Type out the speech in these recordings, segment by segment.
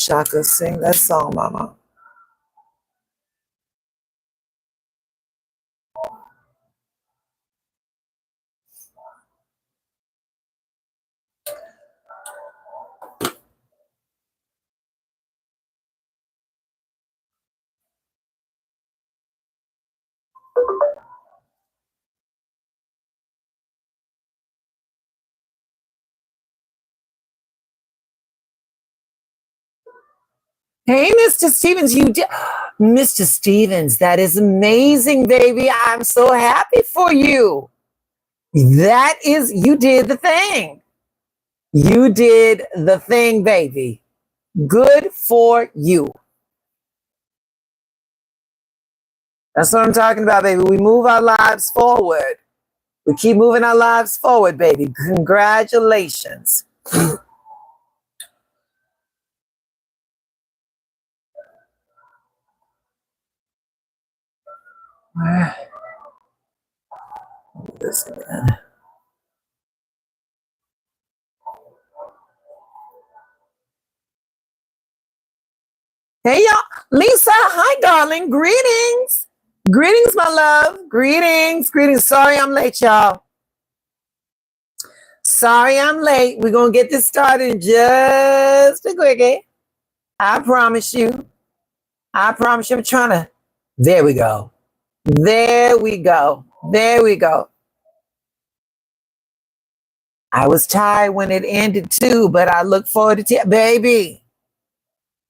Shaka, sing that song, mama. Hey, Mr. Stevens, you did. Mr. Stevens, that is amazing, baby. I'm so happy for you. That is, you did the thing. You did the thing, baby. Good for you. That's what I'm talking about, baby. We move our lives forward. We keep moving our lives forward, baby. Congratulations. This again. Hey, y'all. Lisa, hi, darling. Greetings. Greetings, my love. Greetings. Greetings. Sorry I'm late, y'all. Sorry I'm late. We're going to get this started in just a quickie. I promise you. I promise you. I'm trying to. There we go. There we go. There we go. I was tired when it ended too, but I look forward to baby.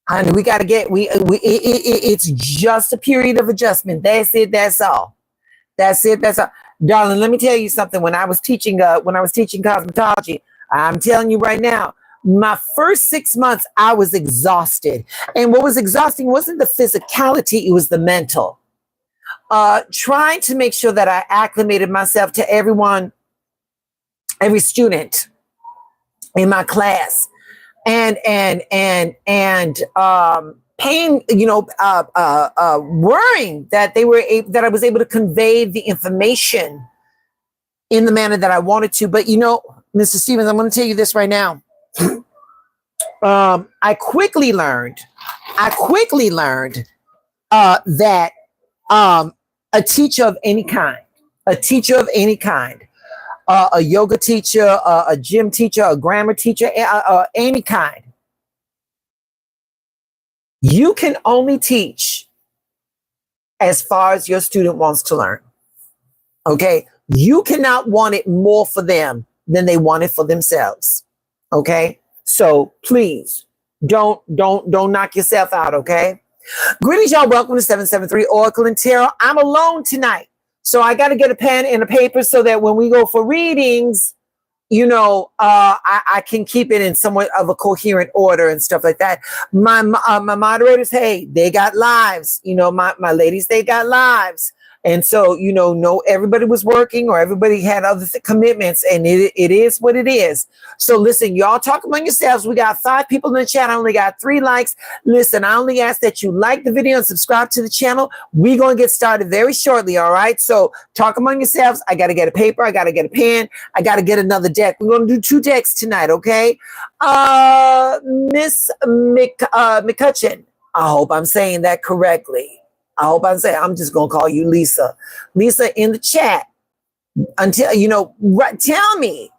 Honey, we got to get, it's just a period of adjustment. That's it. That's all. That's it. That's all. Darling, let me tell you something. When I was teaching cosmetology, I'm telling you right now, my first 6 months, I was exhausted. And what was exhausting wasn't the physicality, it was the mental. Trying to make sure that I acclimated myself to every student in my class. And pain, worrying that that I was able to convey the information in the manner that I wanted to. But Mr. Stevens, I'm going to tell you this right now. I quickly learned that a teacher of any kind, a yoga teacher, a gym teacher, a grammar teacher, any kind. You can only teach as far as your student wants to learn. Okay? You cannot want it more for them than they want it for themselves. Okay? So please don't knock yourself out, okay? Greetings, y'all. Welcome to 773 Oracle and Tarot. I'm alone tonight. So I got to get a pen and a paper so that when we go for readings, I can keep it in somewhat of a coherent order and stuff like that. My moderators, hey, they got lives. My ladies, they got lives. And so, no, everybody was working or everybody had other commitments, and it is what it is. So listen, y'all talk among yourselves. We got 5 people in the chat. I only got 3 likes. Listen, I only ask that you like the video and subscribe to the channel. We're going to get started very shortly. All right. So talk among yourselves. I got to get a paper. I got to get a pen. I got to get another deck. We're going to do 2 decks tonight. Okay. Miss McCutcheon. I hope I'm saying that correctly. I'm just going to call you Lisa. Lisa, in the chat, until, tell me,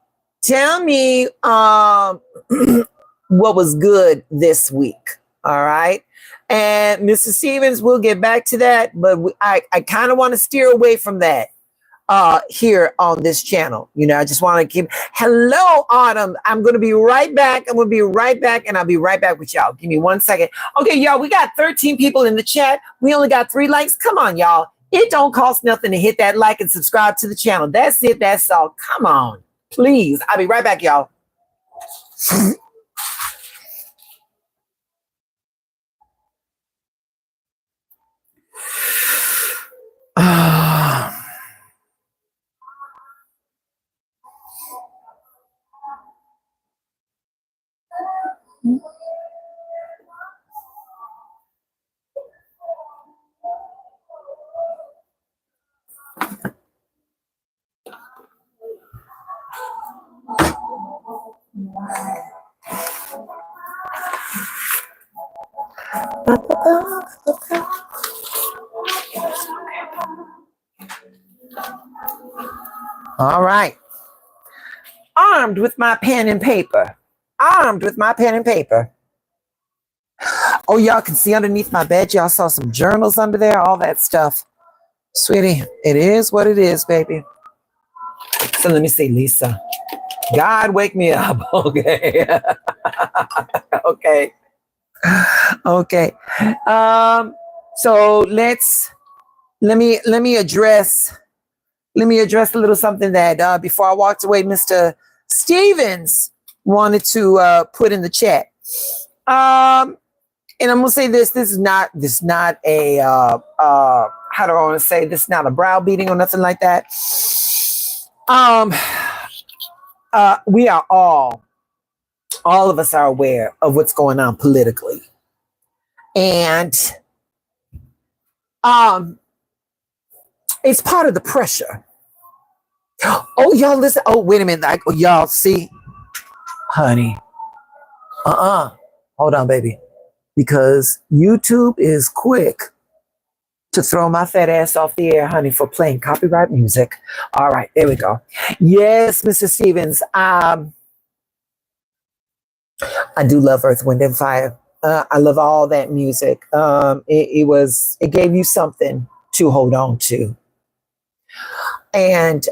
what was good this week. All right. And Mr. Stevens, we'll get back to that, but I kind of want to steer away from that here on this channel. I just want to keep. Hello, Autumn. I'm going to be right back. And I'll be right back with y'all. Give me 1 second. Okay, y'all, we got 13 people in the chat. We only got 3 likes. Come on, y'all. It don't cost nothing to hit that like and subscribe to the channel. That's it. That's all. Come on, please. I'll be right back, y'all. All right. Armed with my pen and paper. Armed with my pen and paper. Oh, y'all can see underneath my bed, y'all saw some journals under there, all that stuff. Sweetie, it is what it is, baby. So let me see, Lisa. God, wake me up. Okay. Okay. Okay. So let me address a little something that before I walked away, Mr. Stevens wanted to put in the chat. And I'm gonna say this. This is not a how do I want to say this? Is not a browbeating or nothing like that. We are all of us are aware of what's going on politically, and it's part of the pressure. Oh, y'all listen. Oh, wait a minute. Oh, y'all see, honey. Hold on, baby, because YouTube is quick to throw my fat ass off the air, honey, for playing copyright music. All right, there we go. Yes, Mr. Stevens. I do love Earth, Wind, and Fire. I love all that music. It gave you something to hold on to. And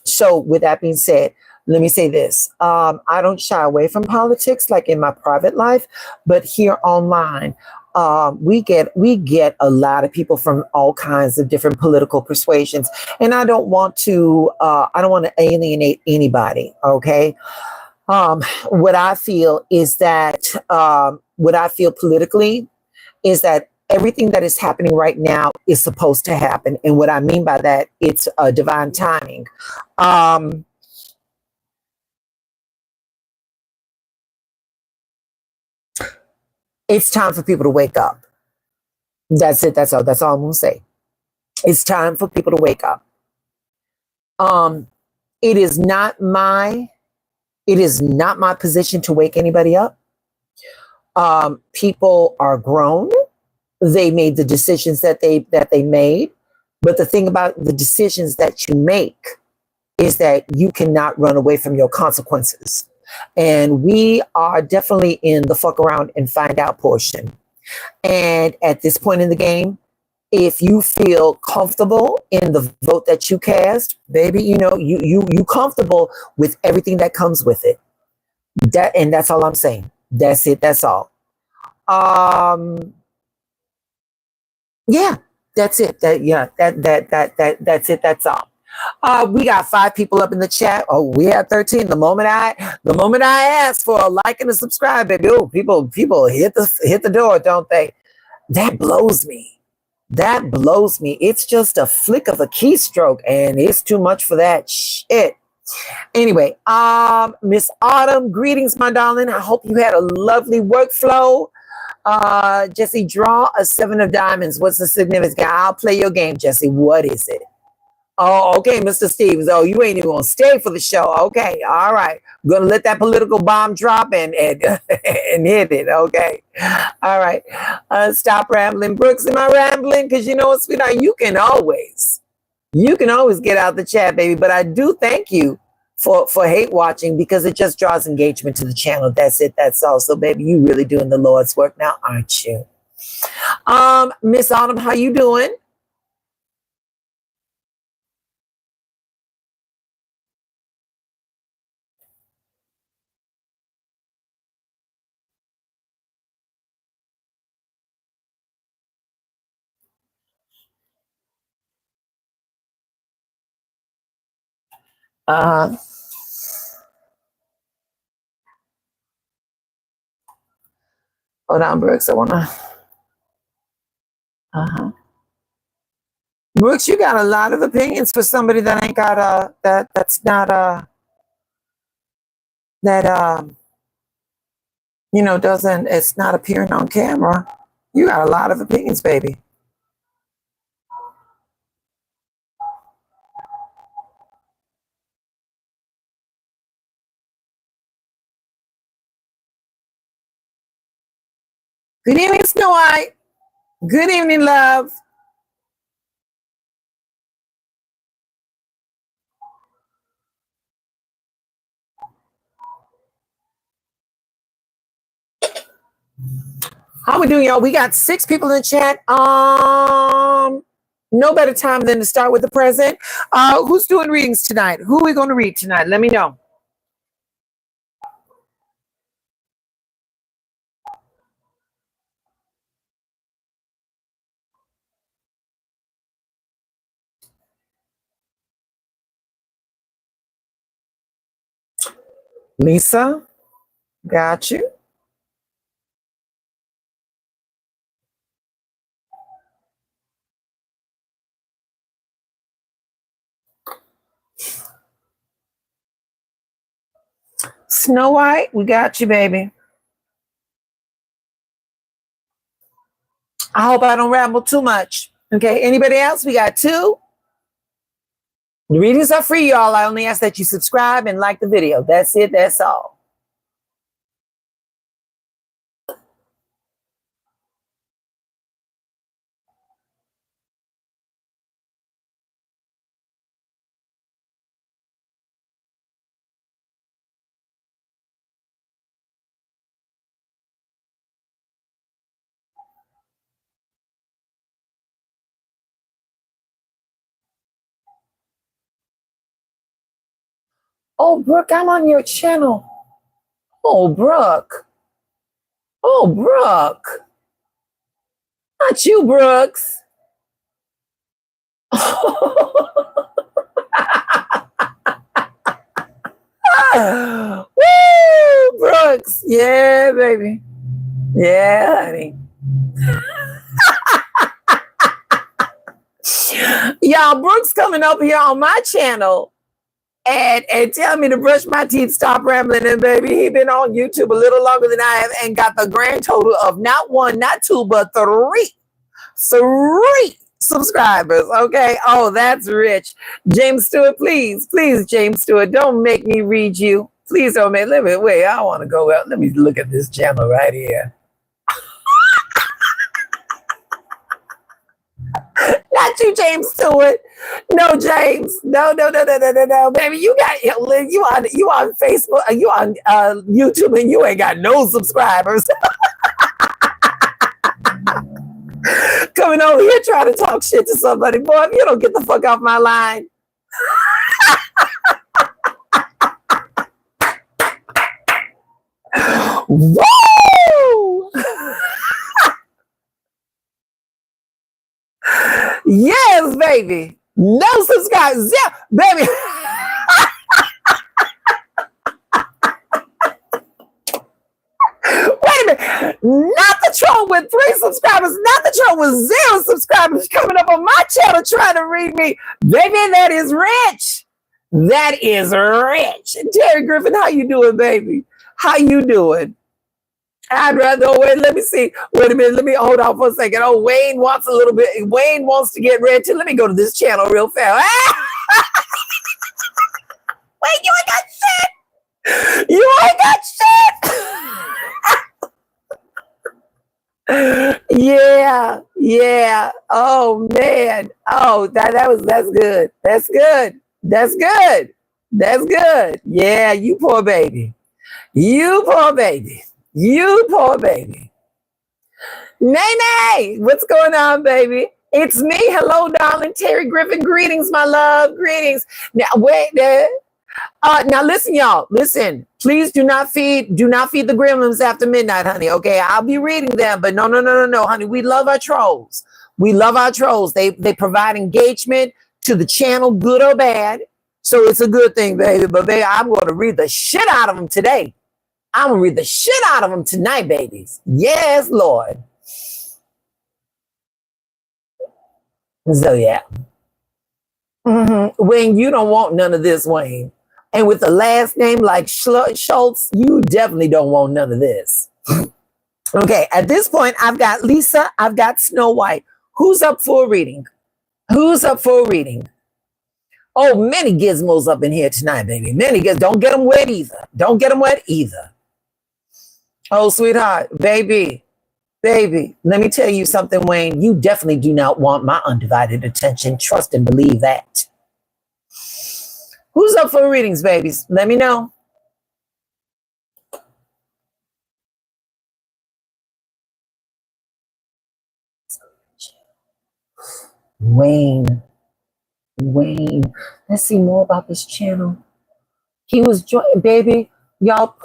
so, with that being said, let me say this: I don't shy away from politics, like in my private life, but here online, we get a lot of people from all kinds of different political persuasions, and I don't want to alienate anybody. Okay. What I feel is that what I feel politically is that everything that is happening right now is supposed to happen. And what I mean by that, it's divine timing. Um, it's time for people to wake up. That's it. That's all I'm going to say. It's time for people to wake up. Um, it is not my position to wake anybody up. People are grown. They made the decisions that they made. But the thing about the decisions that you make is that you cannot run away from your consequences. And we are definitely in the fuck around and find out portion. And at this point in the game, if you feel comfortable in the vote that you cast, baby, you comfortable with everything that comes with it. That's all I'm saying. That's it. That's all. Um, yeah, that's it. That's it. That's all. We got 5 people up in the chat. Oh, we have 13. The moment I ask for a like and a subscribe, baby, oh, people hit the door, don't they? That blows me. That blows me. It's just a flick of a keystroke, and it's too much for that shit. Anyway, Miss Autumn, greetings, my darling. I hope you had a lovely workflow. Jesse, draw a 7 of diamonds. What's the significance? I'll play your game, Jesse. What is it? Oh, okay, Mr. Stevens. Oh, you ain't even gonna stay for the show. Okay, all right. I'm gonna let that political bomb drop and and hit it. Okay, all right. Stop rambling, Brooks. Am I rambling? Because you know what, sweetheart, you can always get out the chat, baby. But I do thank you for hate watching, because it just draws engagement to the channel. That's it. That's all. So, baby, you really doing the Lord's work now, aren't you? Miss Autumn, how you doing? Uh, Hold on, Brooks. I wanna. Uh-huh. Brooks, you got a lot of opinions for somebody that ain't got that's not that doesn't it's not appearing on camera. You got a lot of opinions, baby. Good evening, Snow White. Good evening, love. How we doing, y'all? We got 6 people in the chat. No better time than to start with the present. Who's doing readings tonight? Who are we going to read tonight? Let me know. Lisa, got you. Snow White, we got you, baby. I hope I don't ramble too much. Okay, anybody else? We got 2. The readings are free, y'all. I only ask that you subscribe and like the video. That's it. That's all. Oh, Brooke, I'm on your channel. Oh, Brooke. Oh, Brooke. Not you, Brooks. Woo, Brooks. Yeah, baby. Yeah, honey. Y'all, Brooks coming up here on my channel and tell me to brush my teeth, stop rambling, and baby, he been on YouTube a little longer than I have and got the grand total of not 1, not 2, but 3 subscribers. Okay. Oh, that's rich. James Stewart, please, James Stewart, don't make me read you. Please don't make. Let me wait. I want to go out. Let me look at this channel right here. Not you, James Stewart. No, James. No, baby. You on Facebook. You on YouTube, and you ain't got no subscribers. Coming over here trying to talk shit to somebody, boy. If you don't get the fuck off my line. Woo! Yes, baby. No subscribers. Yeah, baby. Wait a minute. Not the troll with 3 subscribers. Not the troll with 0 subscribers coming up on my channel trying to read me. Baby, that is rich. That is rich. Terry Griffin, how you doing, baby? How you doing? I'd rather, wait, let me see. Wait a minute. Let me hold on for a second. Oh, Wayne wants a little bit. Wayne wants to get ready too. Let me go to this channel real fast. Wait, you ain't got shit. You ain't got shit. Yeah. Oh man. Oh, that's good. That's good. Yeah, you poor baby. You poor baby. Nay, nay. What's going on, baby? It's me. Hello, darling. Terry Griffin. Greetings, my love. Greetings. Now, wait there. Now listen, y'all. Listen, please do not feed the gremlins after midnight, honey. Okay, I'll be reading them, but no, honey. We love our trolls. They provide engagement to the channel, good or bad. So it's a good thing, baby. But baby, I'm going to read the shit out of them today. I'm going to read the shit out of them tonight, babies. Yes, Lord. So yeah. Wayne, you don't want none of this, Wayne. And with the last name like Schultz, you definitely don't want none of this. Okay, at this point, I've got Lisa, I've got Snow White. Who's up for a reading? Oh, many gizmos up in here tonight, baby. Many gizmos. Don't get them wet either. Oh, sweetheart, baby. Baby, let me tell you something, Wayne. You definitely do not want my undivided attention. Trust and believe that. Who's up for readings, babies? Let me know. Wayne. Let's see more about this channel. He was joined, baby. Y'all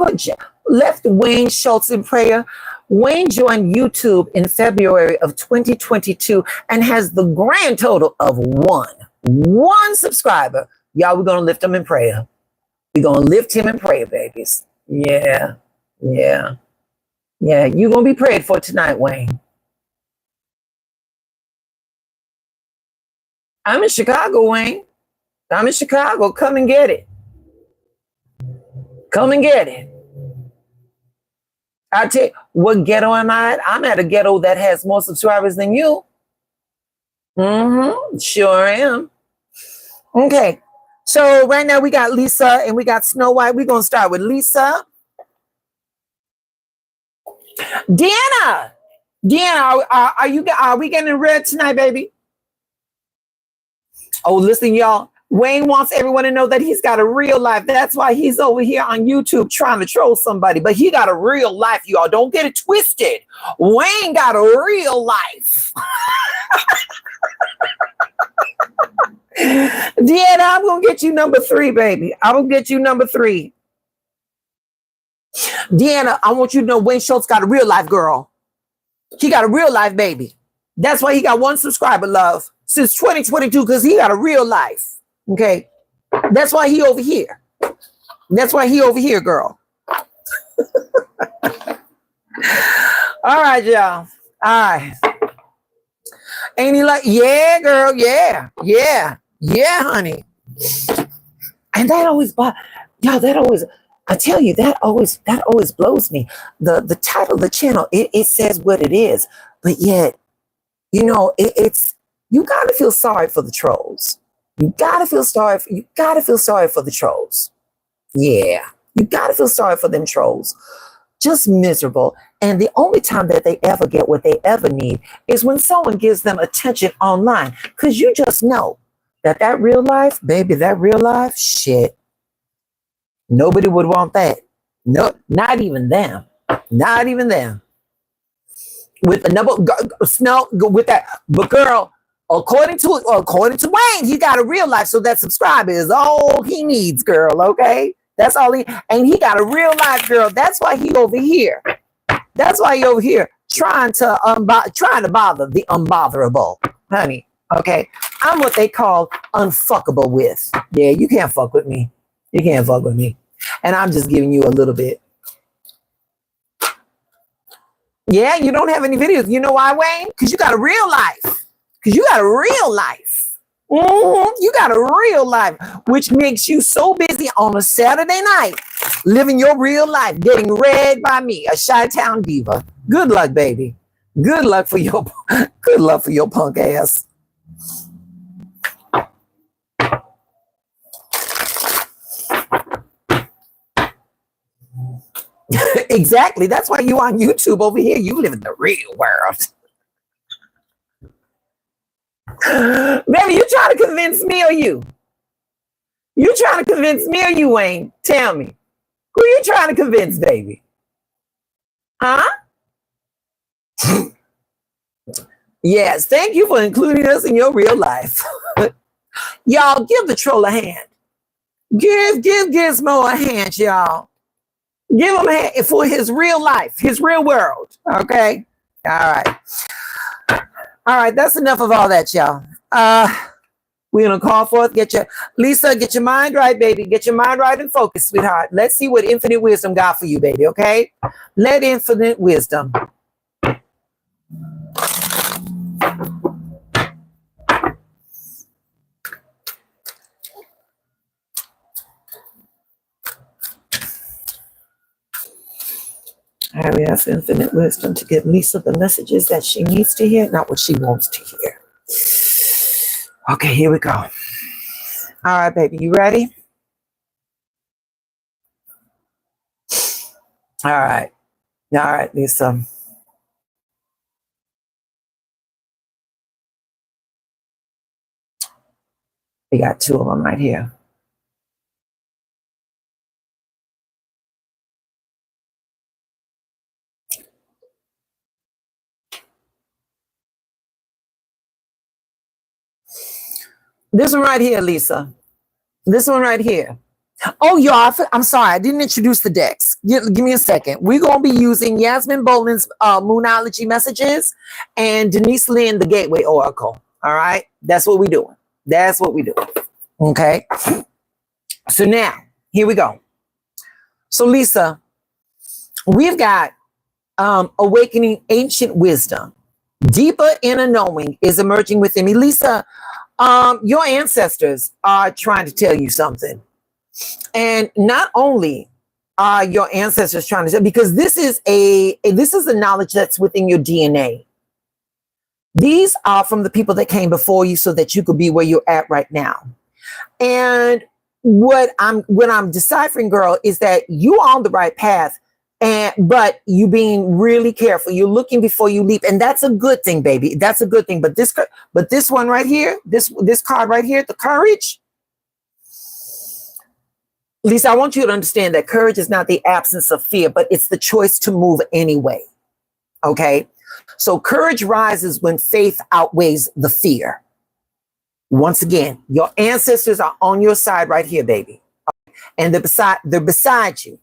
left Wayne Schultz in prayer. Wayne joined YouTube in February of 2022 and has the grand total of one subscriber. Y'all, we're going to lift him in prayer. We're going to lift him in prayer, babies. Yeah. You're going to be prayed for tonight, Wayne. I'm in Chicago, Wayne. I'm in Chicago. Come and get it. Come and get it. I tell you, what ghetto am I at? I'm at a ghetto that has more subscribers than you. Sure am. Okay. So right now we got Lisa and we got Snow White. We're going to start with Lisa. Deanna, are we getting read tonight, baby? Oh, listen, y'all. Wayne wants everyone to know that he's got a real life. That's why he's over here on YouTube trying to troll somebody. But he got a real life, y'all. Don't get it twisted. Wayne got a real life. Deanna, I'm going to get you number 3, baby. I will get you number 3. Deanna, I want you to know Wayne Schultz got a real life, girl. He got a real life, baby. That's why he got 1 subscriber, love, since 2022, because he got a real life. Okay, that's why he over here. That's why he over here, girl. All right, y'all. All right. Ain't he like, yeah, girl, yeah, honey. And that always, y'all, that always, I tell you, that always blows me. The title of the channel, it says what it is, but yet, you know, it's you gotta feel sorry for the trolls. You gotta feel sorry for the trolls. Yeah, you gotta feel sorry for them trolls. Just miserable. And the only time that they ever get what they ever need is when someone gives them attention online. Because you just know that real life, baby, that real life, shit. Nobody would want that. No, not even them. Not even them. With with that, but girl, according to Wayne, he got a real life, so that subscriber is all he needs, girl. Okay, that's all and he got a real life, girl. That's why he over here. That's why he over here trying to bother the unbotherable, honey. Okay, I'm what they call unfuckable with. Yeah, you can't fuck with me. You can't fuck with me, and I'm just giving you a little bit. Yeah, you don't have any videos. You know why, Wayne? Because you got a real life. You got a real life, which makes you so busy on a Saturday night, living your real life, getting read by me, a Chi-Town diva. Good luck, baby. Good luck for your punk ass. Exactly. That's why you on YouTube over here. You live in the real world. Baby, you trying to convince me or you? You trying to convince me or you, Wayne? Tell me. Who you trying to convince, baby? Huh? Yes, thank you for including us in your real life. Y'all, give the troll a hand. Give Gizmo a hand, y'all. Give him a hand for his real life, his real world. Okay? All right, that's enough of all that, y'all. We're gonna call forth, Lisa, get your mind right, baby. Get your mind right and focus, sweetheart. Let's see what infinite wisdom got for you, baby, okay? Let infinite wisdom. All right, we have infinite wisdom to give Lisa the messages that she needs to hear, not what she wants to hear. Okay, here we go. All right, baby, you ready? All right, Lisa. We got two of them right here. This one right here, Lisa. This one right here. Oh, y'all, I'm sorry. I didn't introduce the decks. Give me a second. We're going to be using Yasmin Boland's Moonology messages and Denise Lynn, the Gateway Oracle. All right? That's what we're doing. That's what we do. Okay? So now, here we go. So, Lisa, we've got awakening ancient wisdom. Deeper inner knowing is emerging within me. Lisa, your ancestors are trying to tell you something. And not only are your ancestors trying to tell, because this is the knowledge that's within your DNA. These are from the people that came before you so that you could be where you're at right now. And what I'm deciphering, girl, is that you're on the right path. But you being really careful, you're looking before you leap, and that's a good thing, baby. That's a good thing. But this one right here, this card right here, the courage. Lisa, I want you to understand that courage is not the absence of fear, but it's the choice to move anyway. Okay, so courage rises when faith outweighs the fear. Once again, your ancestors are on your side right here, baby, and they're beside you.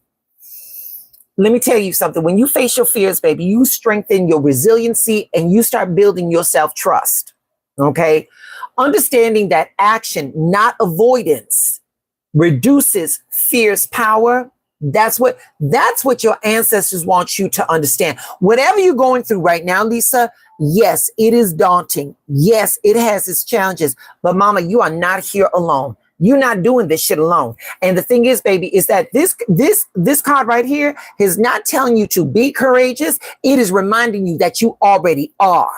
Let me tell you something. When you face your fears, baby, you strengthen your resiliency and you start building your self-trust. Okay? Understanding that action, not avoidance, reduces fear's power. That's what your ancestors want you to understand. Whatever you're going through right now, Lisa, yes, it is daunting. Yes, it has its challenges. But mama, you are not here alone. You're not doing this shit alone. And the thing is, baby, is that this card right here is not telling you to be courageous. It is reminding you that you already are.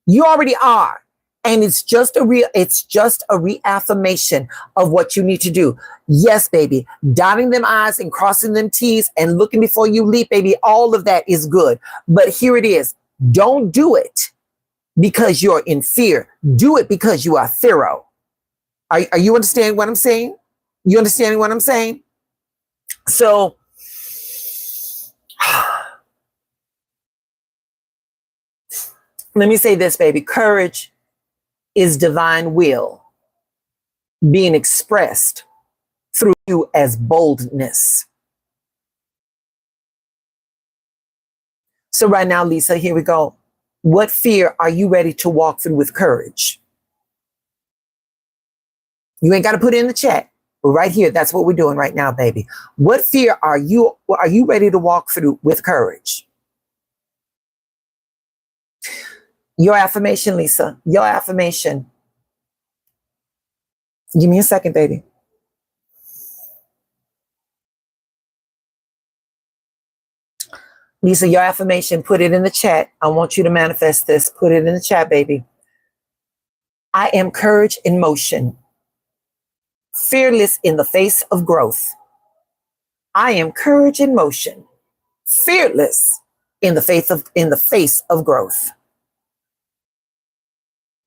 You already are. And it's just a reaffirmation of what you need to do. Yes, baby, dotting them I's and crossing them T's and looking before you leap, baby, all of that is good. But here it is. Don't do it because you're in fear. Do it because you are thorough. Are you understanding what I'm saying? You understanding what I'm saying? So, let me say this, baby. Courage is divine will being expressed through you as boldness. So right now, Lisa, here we go. What fear are you ready to walk through with courage? You ain't got to put it in the chat. But right here, that's what we're doing right now, baby. What fear are you ready to walk through with courage? Your affirmation, Lisa. Your affirmation. Give me a second, baby. Lisa, your affirmation, put it in the chat. I want you to manifest this. Put it in the chat, baby. I am courage in motion. Fearless in the face of growth. I am courage in motion. Fearless in the face of growth.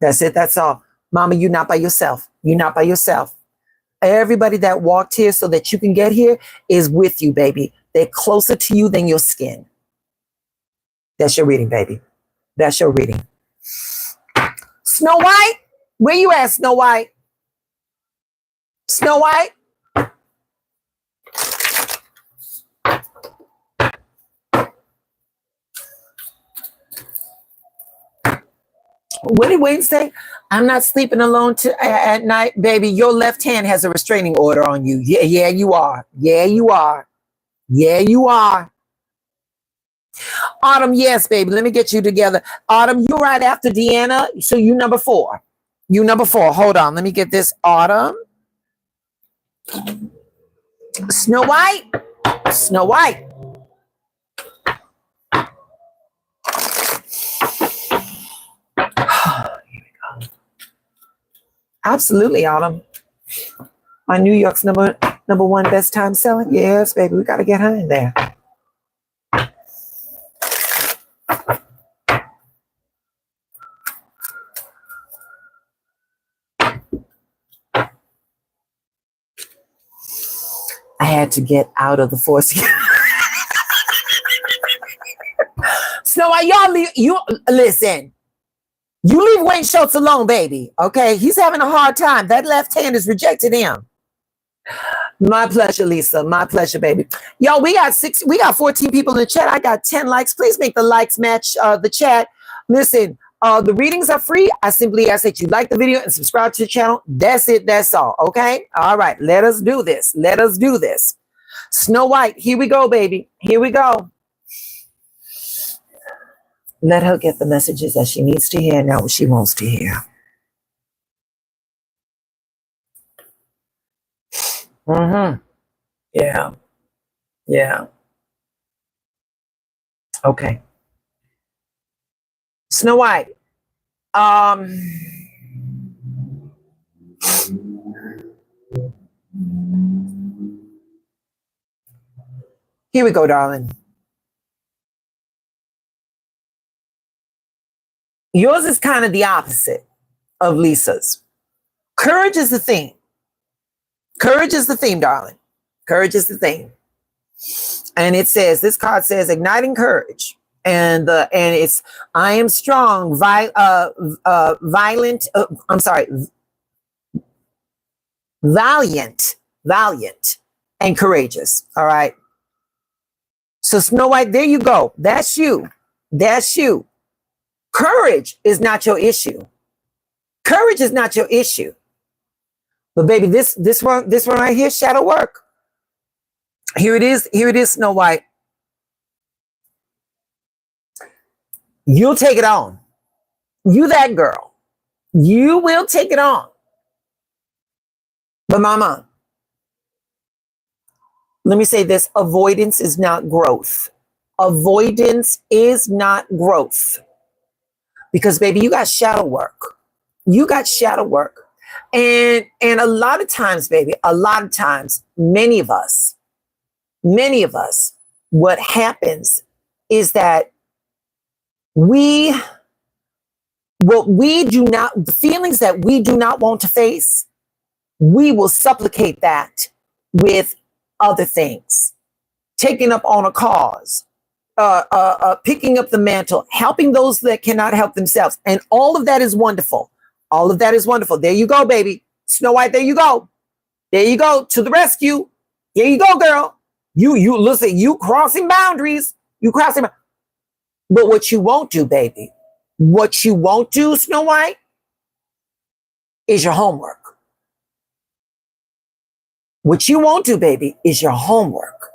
That's it. That's all. Mama, you're not by yourself. You're not by yourself. Everybody that walked here so that you can get here is with you, baby. They're closer to you than your skin. That's your reading, baby. That's your reading. Snow White? Where you at, Snow White? Snow White? What did Wayne say? I'm not sleeping alone at night, baby. Your left hand has a restraining order on you. Yeah, you are. Yeah, you are. Yeah, you are. Autumn, yes, baby. Let me get you together. Autumn, you're right after Deanna. So you number 4. You number 4. Hold on. Let me get this. Autumn. Snow White. Snow White. Here we go. Absolutely, Autumn. My New York's number 1 best time selling. Yes, baby. We got to get her in there. had to get out of the force. Snow White, y'all listen. You leave Wayne Schultz alone, baby. Okay, he's having a hard time. That left hand has rejected him. My pleasure, Lisa. My pleasure, baby. Yo, we got 14 people in the chat. I got 10 likes. Please make the likes match the chat. Listen, the readings are free. I simply ask that you like the video and subscribe to the channel. That's it. That's all. Okay. All right. Let us do this. Let us do this. Snow White. Here we go, baby. Here we go. Let her get the messages that she needs to hear, not what she wants to hear. Yeah. Yeah. Okay. Snow White. Here we go, darling. Yours is kind of the opposite of Lisa's. Courage is the theme. Courage is the theme, darling. Courage is the theme. And it says, this card says, igniting courage. And it's, I am strong, valiant, and courageous. All right. So Snow White, there you go. That's you. That's you. Courage is not your issue. Courage is not your issue. But baby, this one right here, shadow work. Here it is. Here it is, Snow White. You'll take it on. You that girl. You will take it on. But mama, let me say this. Avoidance is not growth. Avoidance is not growth. Because baby, you got shadow work. You got shadow work. And a lot of times, baby, a lot of times, many of us, what happens is that the feelings that we do not want to face, we will supplicate that with other things. Taking up on a cause, picking up the mantle, helping those that cannot help themselves. And all of that is wonderful. All of that is wonderful. There you go, baby. Snow White, there you go. There you go. To the rescue. There you go, girl. You listen, you crossing boundaries. You crossing. But what you won't do, baby, what you won't do, Snow White, is your homework. What you won't do, baby, is your homework.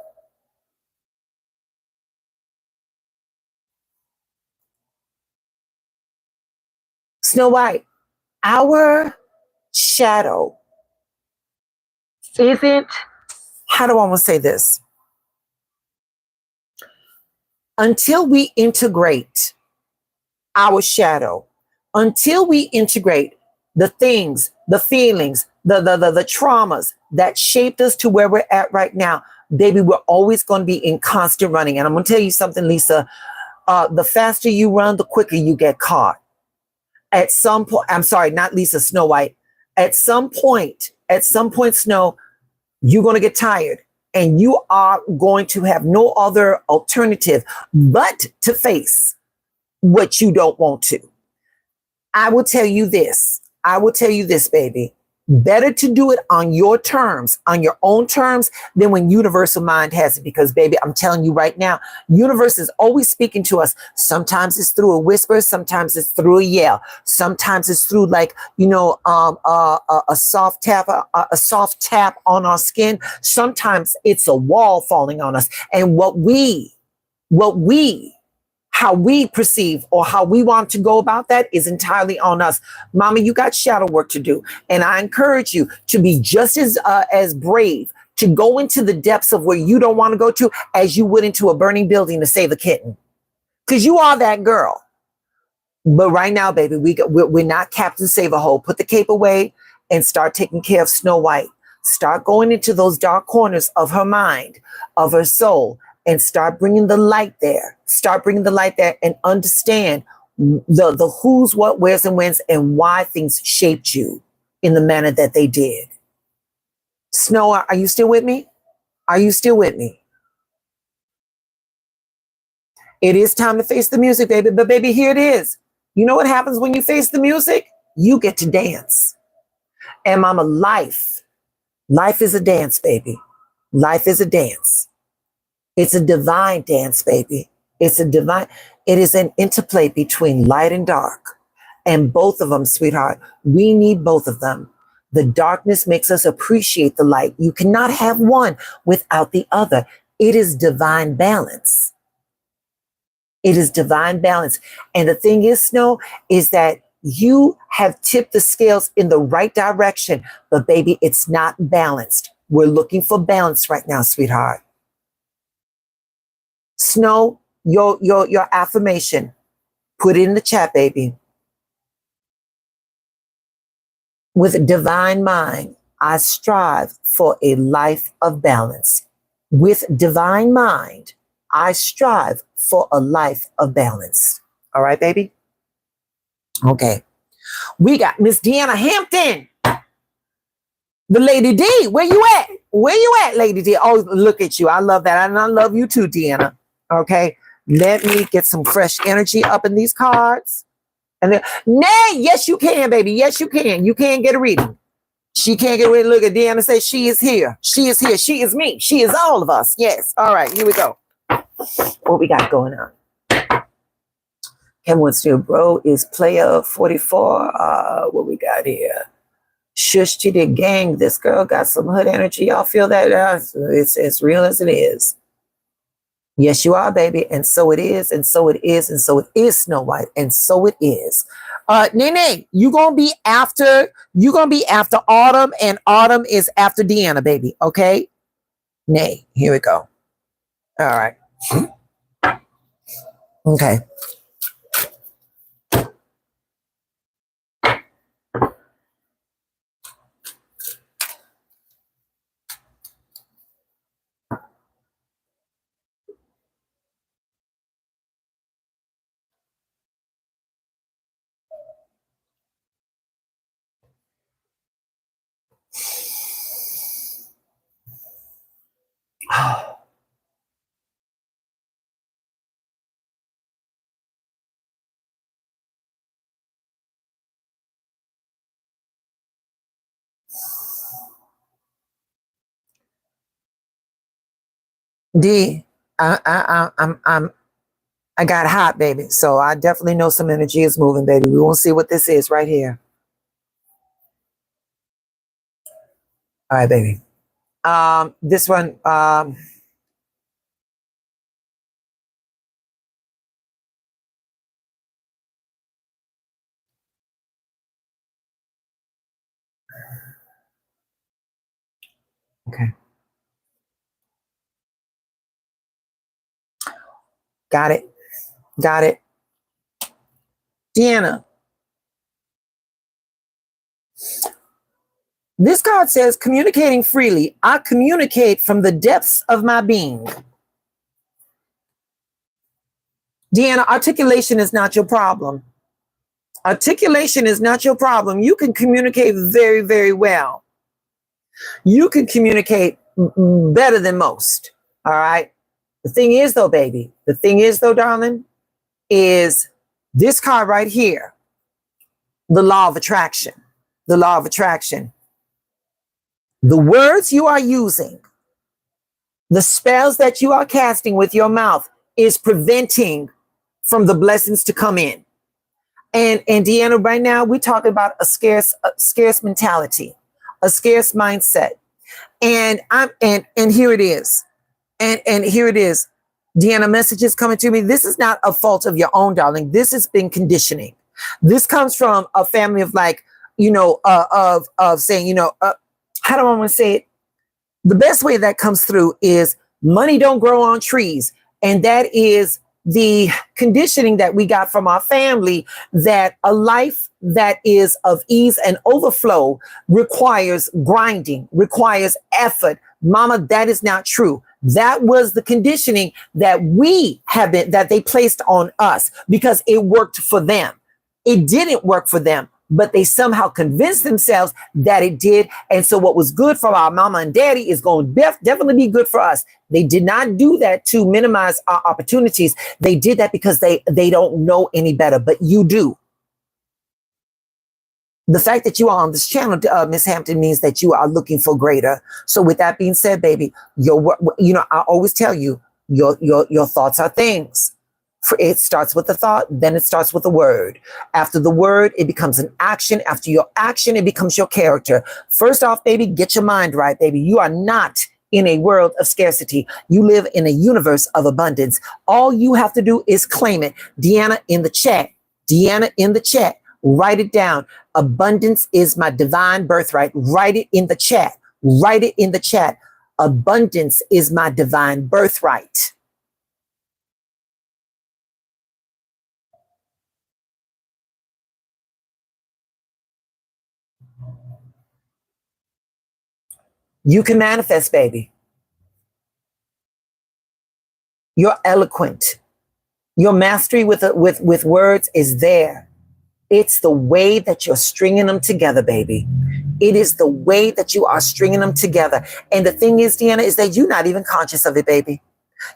Snow White, our shadow isn't, how do I want to say this? Until we integrate our shadow, until we integrate the things, the feelings, the traumas that shaped us to where we're at right now, baby, we're always going to be in constant running. And I'm going to tell you something, Lisa, the faster you run, the quicker you get caught. At some point, I'm sorry, not Lisa, Snow White. At some point, Snow, you're going to get tired and you are going to have no other alternative but to face what you don't want to. I will tell you this, baby. Better to do it on your terms, on your own terms, than when universal mind has it. Because, baby, I'm telling you right now, universe is always speaking to us. Sometimes it's through a whisper. Sometimes it's through a yell. Sometimes it's through, like, a soft tap on our skin. Sometimes it's a wall falling on us. And how we perceive or how we want to go about that is entirely on us. Mama, you got shadow work to do. And I encourage you to be just as brave to go into the depths of where you don't want to go to as you would into a burning building to save a kitten. Because you are that girl. But right now, baby, we're not Captain Save-A-Hole. Put the cape away and start taking care of Snow White. Start going into those dark corners of her mind, of her soul, and start bringing the light there. Start bringing the light there and understand the who's, what, where's, and whens, and why things shaped you in the manner that they did. Snow, are you still with me? Are you still with me? It is time to face the music, baby. But baby, here it is. You know what happens when you face the music? You get to dance. And mama, life is a dance, baby. Life is a dance. It's a divine dance, baby. It is an interplay between light and dark. And both of them, sweetheart, we need both of them. The darkness makes us appreciate the light. You cannot have one without the other. It is divine balance. It is divine balance. And the thing is, Snow, is that you have tipped the scales in the right direction, but baby, it's not balanced. We're looking for balance right now, sweetheart. Snow, your affirmation, put it in the chat, baby. With a divine mind, I strive for a life of balance. With divine mind, I strive for a life of balance. All right, baby? Okay. We got Miss Deanna Hampton. The Lady D. Where you at? Where you at, Lady D? Oh, look at you. I love that. And I love you too, Deanna. Okay. Let me get some fresh energy up in these cards. And then, nay, yes, you can, baby. Yes, you can. You can get a reading. She can't get a reading. Look at Deanna say she is here. She is here. She is me. She is all of us. Yes. All right. Here we go. What we got going on? Kevin wants to bro is player 44. What we got here? Shush to the gang. This girl got some hood energy. Y'all feel that? It's as real as it is. Yes, you are, baby. And so it is. And so it is. And so it is, Snow White. And so it is. Nene, you're gonna be after Autumn, and Autumn is after Deanna, baby. Okay? Nay, here we go. All right. Okay. D, I got hot, baby. So I definitely know some energy is moving, baby. We won't see what this is right here. All right, baby. This one, okay. Got it. Got it. Deanna. This card says, communicating freely. I communicate from the depths of my being. Deanna, articulation is not your problem. Articulation is not your problem. You can communicate very, very well. You can communicate better than most. All right. The thing is, though, baby, the thing is, though, darling, is this card right here, the law of attraction. The law of attraction. The words you are using, the spells that you are casting with your mouth is preventing from the blessings to come in. And Deanna, right now, we're talking about a scarce mentality, a scarce mindset. And here it is. And here it is. Deanna, messages coming to me. This is not a fault of your own, darling. This has been conditioning. This comes from a family of like, of saying, how do I want to say it? The best way that comes through is money don't grow on trees. And that is the conditioning that we got from our family, that a life that is of ease and overflow requires grinding, requires effort. Mama, that is not true. That was the conditioning that that they placed on us because it worked for them. It didn't work for them. but they somehow convinced themselves that it did. And so what was good for our mama and daddy is going to definitely be good for us. They did not do that to minimize our opportunities. They did that because they don't know any better, but you do. The fact that you are on this channel, Miss Hampton, means that you are looking for greater. So with that being said, baby, I always tell you, your thoughts are things. It starts with a thought, then it starts with a word. After the word, it becomes an action. After your action, it becomes your character. First off, baby, get your mind right, baby. You are not in a world of scarcity. You live in a universe of abundance. All you have to do is claim it. Deanna in the chat. Deanna in the chat. Write it down. Abundance is my divine birthright. Write it in the chat. Write it in the chat. Abundance is my divine birthright. You can manifest, baby. You're eloquent. Your mastery with words is there. It's the way that you're stringing them together, baby. It is the way that you are stringing them together. And the thing is, Deanna, is that you're not even conscious of it, baby.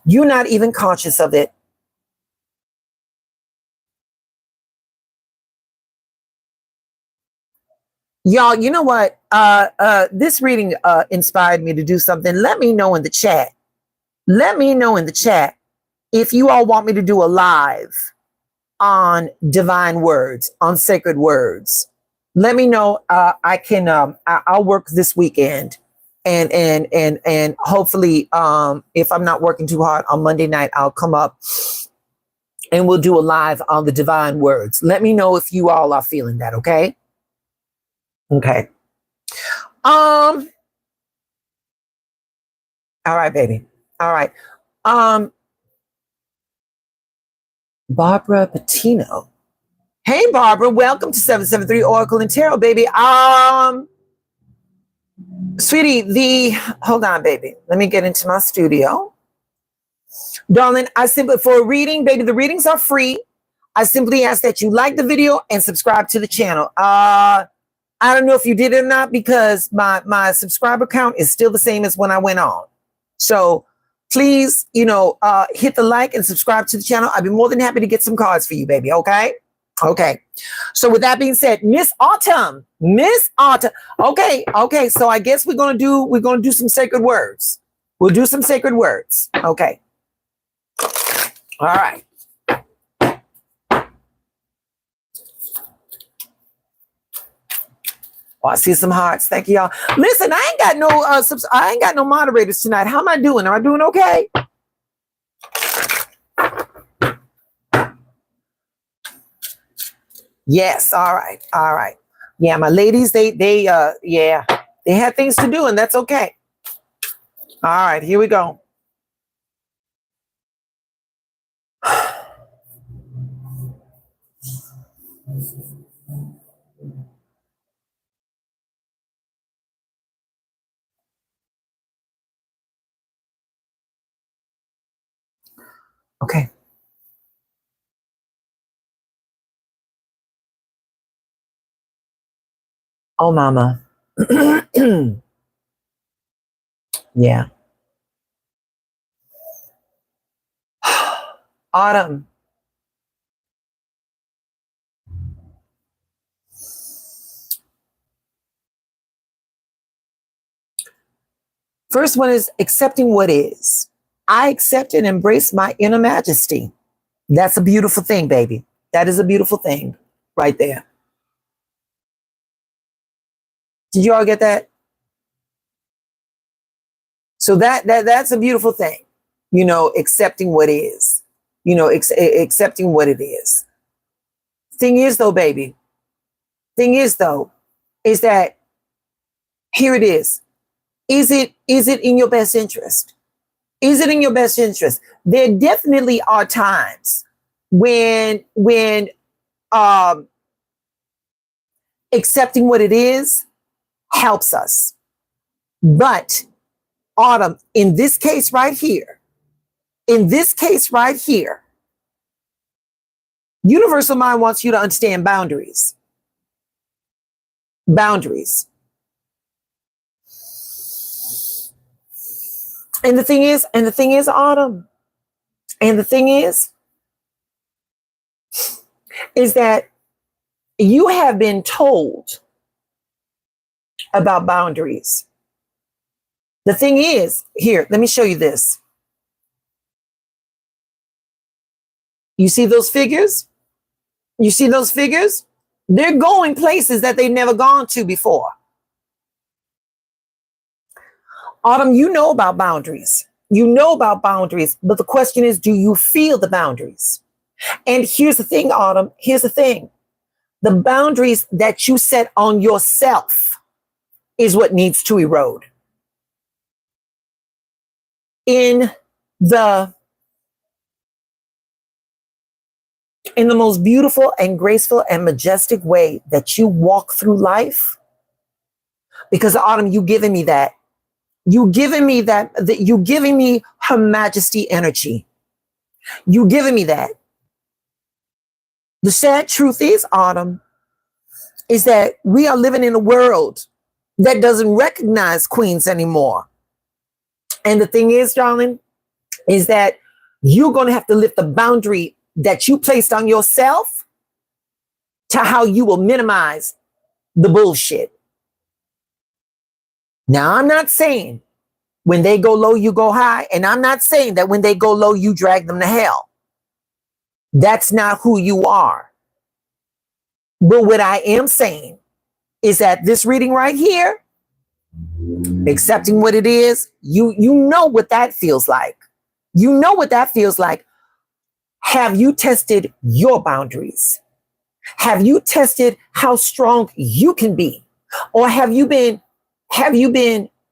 You're not even conscious of it. Y'all, you know what? This reading inspired me to do something. Let me know in the chat. Let me know in the chat if you all want me to do a live on divine words, on sacred words. Let me know. I can. I'll work this weekend, and hopefully, if I'm not working too hard on Monday night, I'll come up and we'll do a live on the divine words. Let me know if you all are feeling that. Okay. Okay. All right, baby. All right. Barbara Patino. Hey, Barbara. Welcome to 773 Oracle and Tarot, baby. Sweetie, hold on, baby. Let me get into my studio. Darling, for a reading, baby, the readings are free. I simply ask that you like the video and subscribe to the channel. I don't know if you did it or not because my subscriber count is still the same as when I went on. So please, hit the like and subscribe to the channel. I'd be more than happy to get some cards for you, baby. Okay. Okay. So with that being said, Miss Autumn. Okay. Okay. So I guess we're going to do some sacred words. We'll do some sacred words. Okay. All right. Oh, I see some hearts. Thank you, y'all. Listen, I ain't got no moderators tonight. How am I doing? Am I doing okay? Yes. All right. All right. Yeah, my ladies, they had things to do, and that's okay. All right, here we go. Okay. Oh, mama. Yeah. Autumn. First one is accepting what is. I accept and embrace my inner majesty. That's a beautiful thing, baby. That is a beautiful thing right there. Did you all get that? So that's a beautiful thing, accepting what is, accepting what it is. Thing is though, baby, is that here it is. Is it in your best interest? Is it in your best interest? There definitely are times when accepting what it is helps us. But Autumn, in this case right here, Universal Mind wants you to understand boundaries. Boundaries. And the thing is, Autumn, and the thing is that you have been told about boundaries. The thing is, here, let me show you this. You see those figures? You see those figures? They're going places that they've never gone to before. Autumn, you know about boundaries. You know about boundaries, but the question is, do you feel the boundaries? And here's the thing, Autumn, here's the thing. The boundaries that you set on yourself is what needs to erode. In the most beautiful and graceful and majestic way that you walk through life, because Autumn, you giving me that. You giving me that you giving me Her Majesty energy. You giving me that. The sad truth is, Autumn, is that we are living in a world that doesn't recognize queens anymore. And the thing is, darling, is that you're going to have to lift the boundary that you placed on yourself to how you will minimize the bullshit. Now, I'm not saying when they go low, you go high. And I'm not saying that when they go low, you drag them to hell. That's not who you are. But what I am saying is that this reading right here, accepting what it is, you know what that feels like. You know what that feels like. Have you tested your boundaries? Have you tested how strong you can be? Or have you been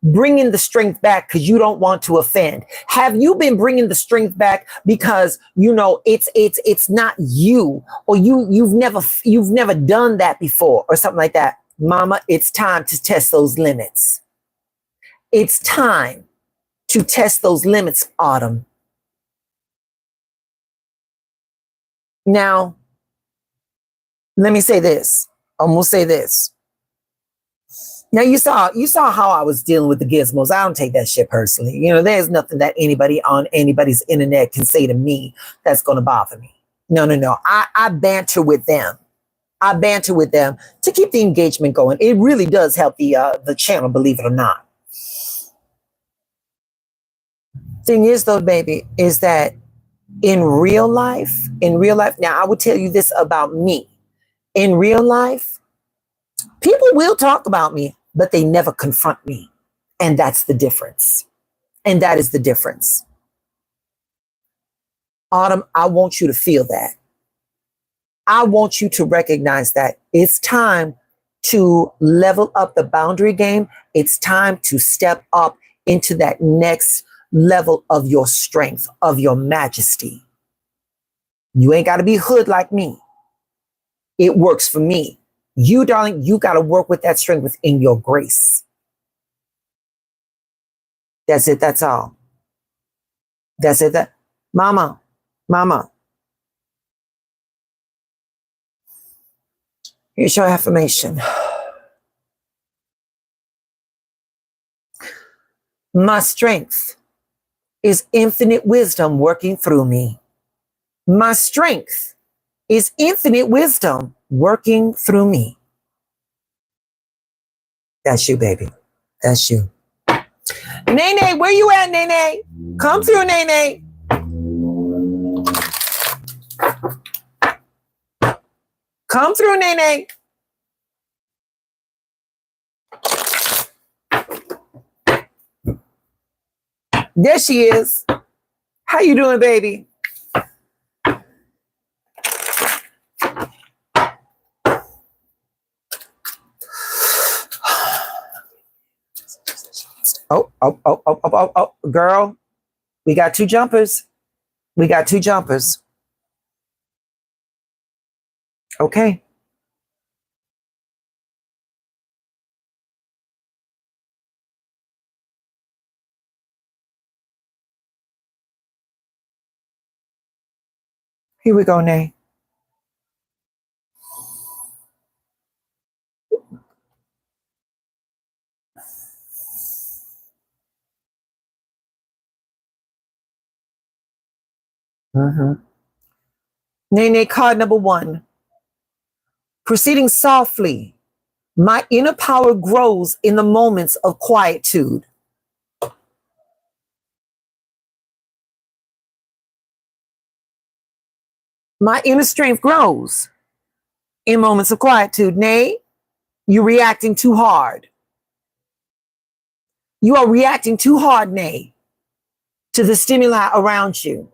bringing the strength back because you don't want to offend? Have you been bringing the strength back because you know it's not you, or you've never done that before or something like that? Mama, it's time to test those limits. It's time to test those limits, Autumn. Now, let me say this. I'm gonna say this. Now you saw how I was dealing with the gizmos. I don't take that shit personally. You know, there's nothing that anybody on anybody's internet can say to me that's gonna bother me. No. I banter with them. I banter with them to keep the engagement going. It really does help the channel, believe it or not. Thing is though, baby, is that in real life, now I will tell you this about me. In real life, people will talk about me, but they never confront me. And that's the difference. And that is the difference. Autumn, I want you to feel that. I want you to recognize that it's time to level up the boundary game. It's time to step up into that next level of your strength, of your majesty. You ain't got to be hood like me. It works for me. You, darling, you got to work with that strength within your grace. That's it. That's all. That's it. Mama. Here's your affirmation. My strength is infinite wisdom working through me. My strength is infinite wisdom working through me. That's you, baby. That's you. Nene, where you at, Nene? Come through, Nene. Come through, Nene. There she is. How you doing, baby? Oh, girl. We got two jumpers. Okay. Here we go, Nay. 'Cause Mm-hmm. Nene, card number 1. Proceeding softly, my inner power grows in the moments of quietude. My inner strength grows in moments of quietude. Nay, you're reacting too hard. You are reacting too hard, Nay, to the stimuli around you.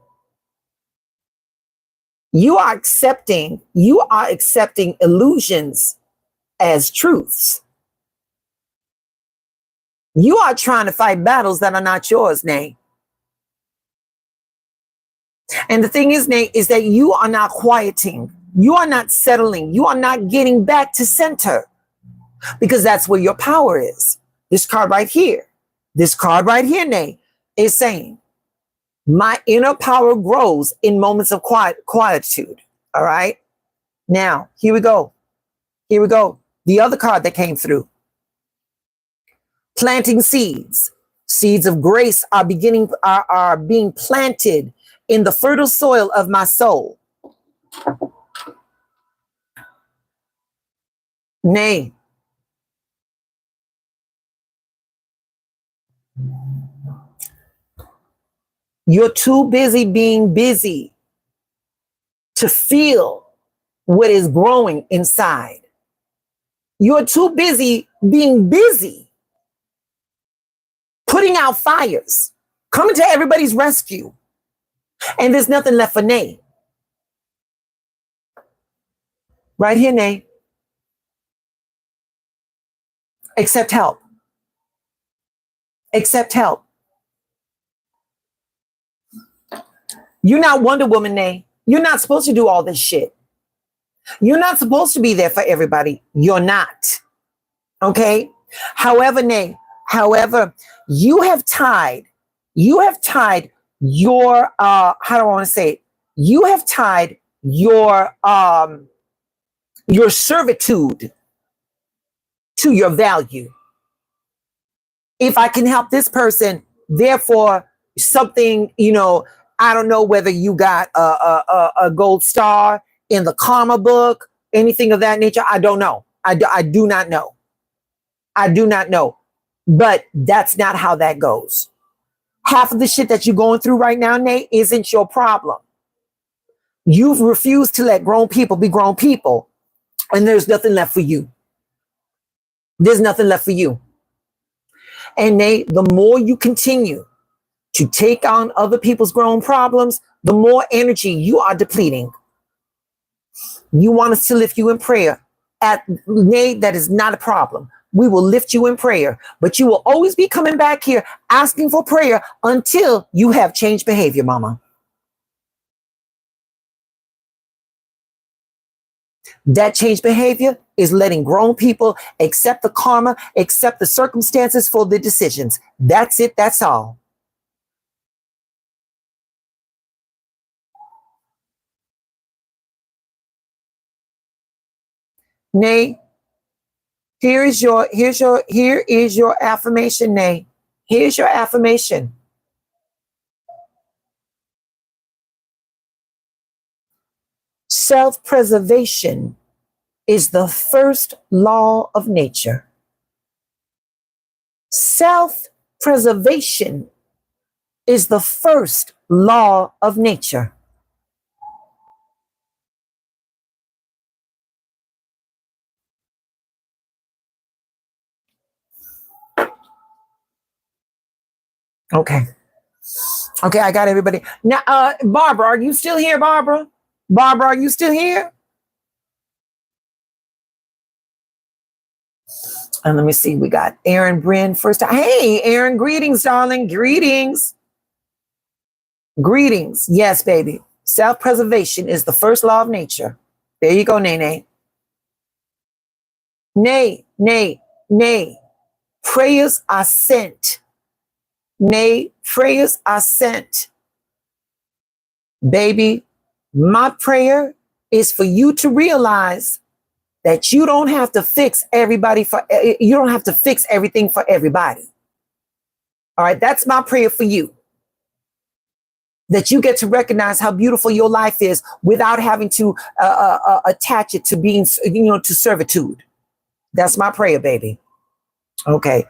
You are accepting illusions as truths. You are trying to fight battles that are not yours, Nay. And the thing is, Nay, is that you are not quieting. You are not settling. You are not getting back to center, because that's where your power is. This card right here, Nay, is saying, my inner power grows in moments of quietude. All right. Now, here we go. The other card that came through. Planting seeds. Seeds of grace are being planted in the fertile soil of my soul. Nay. You're too busy being busy to feel what is growing inside. You're too busy being busy, putting out fires, coming to everybody's rescue. And there's nothing left for Nay. Right here, Nay. Accept help. Accept help. You're not Wonder Woman, Nay. You're not supposed to do all this shit. You're not supposed to be there for everybody. You're not. Okay? However, Nay, you have tied your, how do I want to say it? You have tied your servitude to your value. If I can help this person, therefore something, I don't know whether you got a gold star in the karma book, anything of that nature. I don't know. I do not know. I do not know. But that's not how that goes. Half of the shit that you're going through right now, Nate, isn't your problem. You've refused to let grown people be grown people, and there's nothing left for you. There's nothing left for you. And Nate, the more you continue to take on other people's grown problems, the more energy you are depleting. You want us to lift you in prayer. Nate, that is not a problem. We will lift you in prayer, but you will always be coming back here asking for prayer until you have changed behavior, mama. That changed behavior is letting grown people accept the karma, accept the circumstances for the decisions. That's it. That's all. Nay, here is your affirmation, Nay. Here's your affirmation. Self-preservation is the first law of nature. Self-preservation is the first law of nature. Okay, I got everybody. Now, Barbara, are you still here, Barbara? Barbara, are you still here? And let me see, we got Aaron Bryn first time. Hey, Aaron, greetings, darling. Greetings. Greetings. Yes, baby. Self-preservation is the first law of nature. There you go, Nene. Nay. Prayers are sent. Nay, prayers are sent. Baby, my prayer is for you to realize that you don't have to fix everything for everybody. All right, that's my prayer for you. that you get to recognize how beautiful your life is without having to attach it to being, to servitude. That's my prayer, baby. Okay.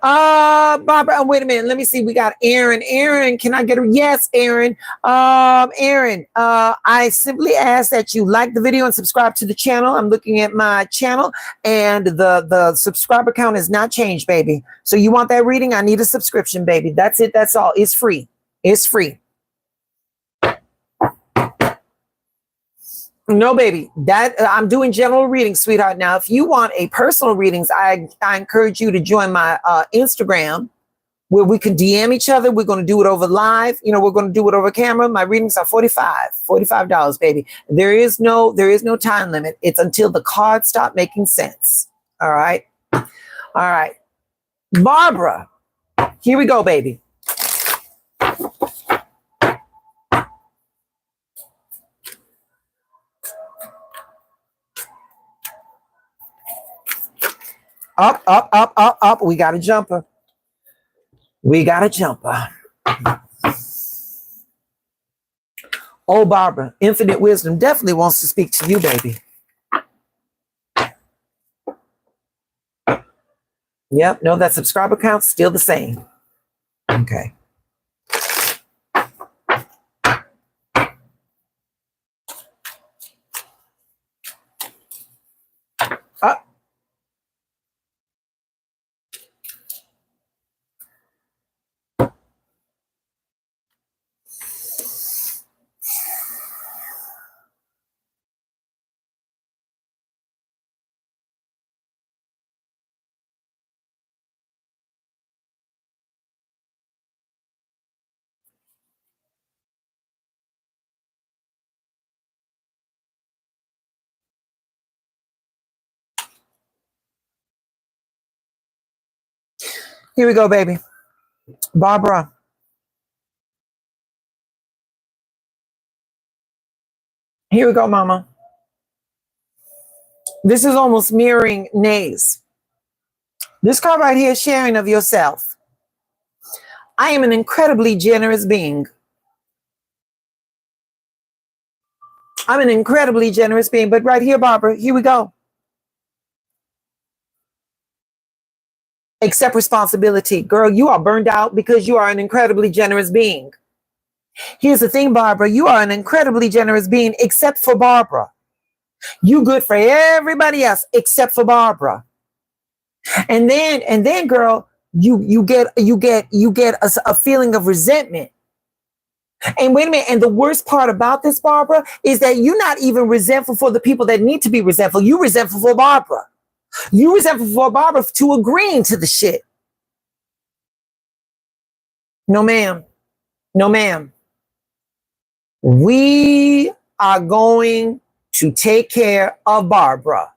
Barbara, wait a minute. Let me see. We got Aaron. Aaron, can I get her? Yes, Aaron. Aaron, I simply ask that you like the video and subscribe to the channel. I'm looking at my channel and the subscriber count has not changed, baby. So you want that reading? I need a subscription, baby. That's it. That's all. It's free. It's free. No, baby, that I'm doing general readings, sweetheart. Now, if you want a personal readings, I encourage you to join my Instagram where we can DM each other. We're going to do it over live. We're going to do it over camera. My readings are $45, baby. There is no time limit. It's until the cards stop making sense. All right. All right. Barbara, here we go, baby. Up, up, up, up, up. We got a jumper. We got a jumper. Oh, Barbara, infinite wisdom definitely wants to speak to you, baby. Yep, no, that subscriber count's still the same. Okay. Up. Here we go, baby. Barbara. Here we go, mama. This is almost mirroring Nay's. This card right here is sharing of yourself. I am an incredibly generous being. I'm an incredibly generous being. But right here, Barbara, here we go. Accept responsibility. Girl, you are burned out because you are an incredibly generous being. Here's the thing, Barbara. You are an incredibly generous being except for Barbara. You good for everybody else except for Barbara. And then, girl, you get a feeling of resentment. And wait a minute. And the worst part about this, Barbara, is that you're not even resentful for the people that need to be resentful. You resentful for Barbara. You resentful for Barbara to agreeing to the shit. No, ma'am. No, ma'am. We are going to take care of Barbara.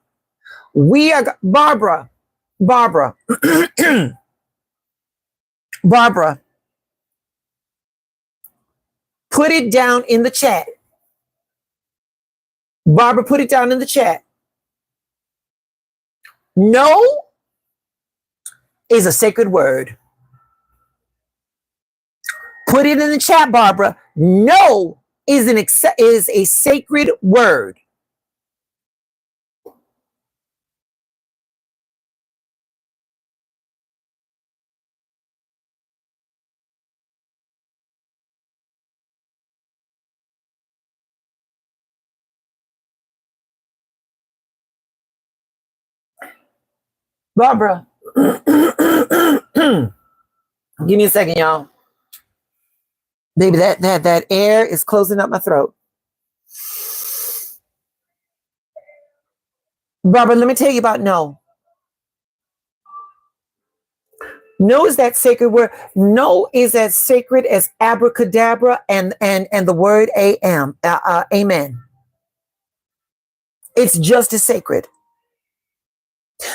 Barbara. Barbara. Put it down in the chat. Barbara, put it down in the chat. No is a sacred word. Put it in the chat, Barbara. No is a sacred word. Barbara, give me a second, y'all. Baby, that air is closing up my throat. Barbara, let me tell you about no. No is that sacred word. No is as sacred as abracadabra and the word amen. It's just as sacred.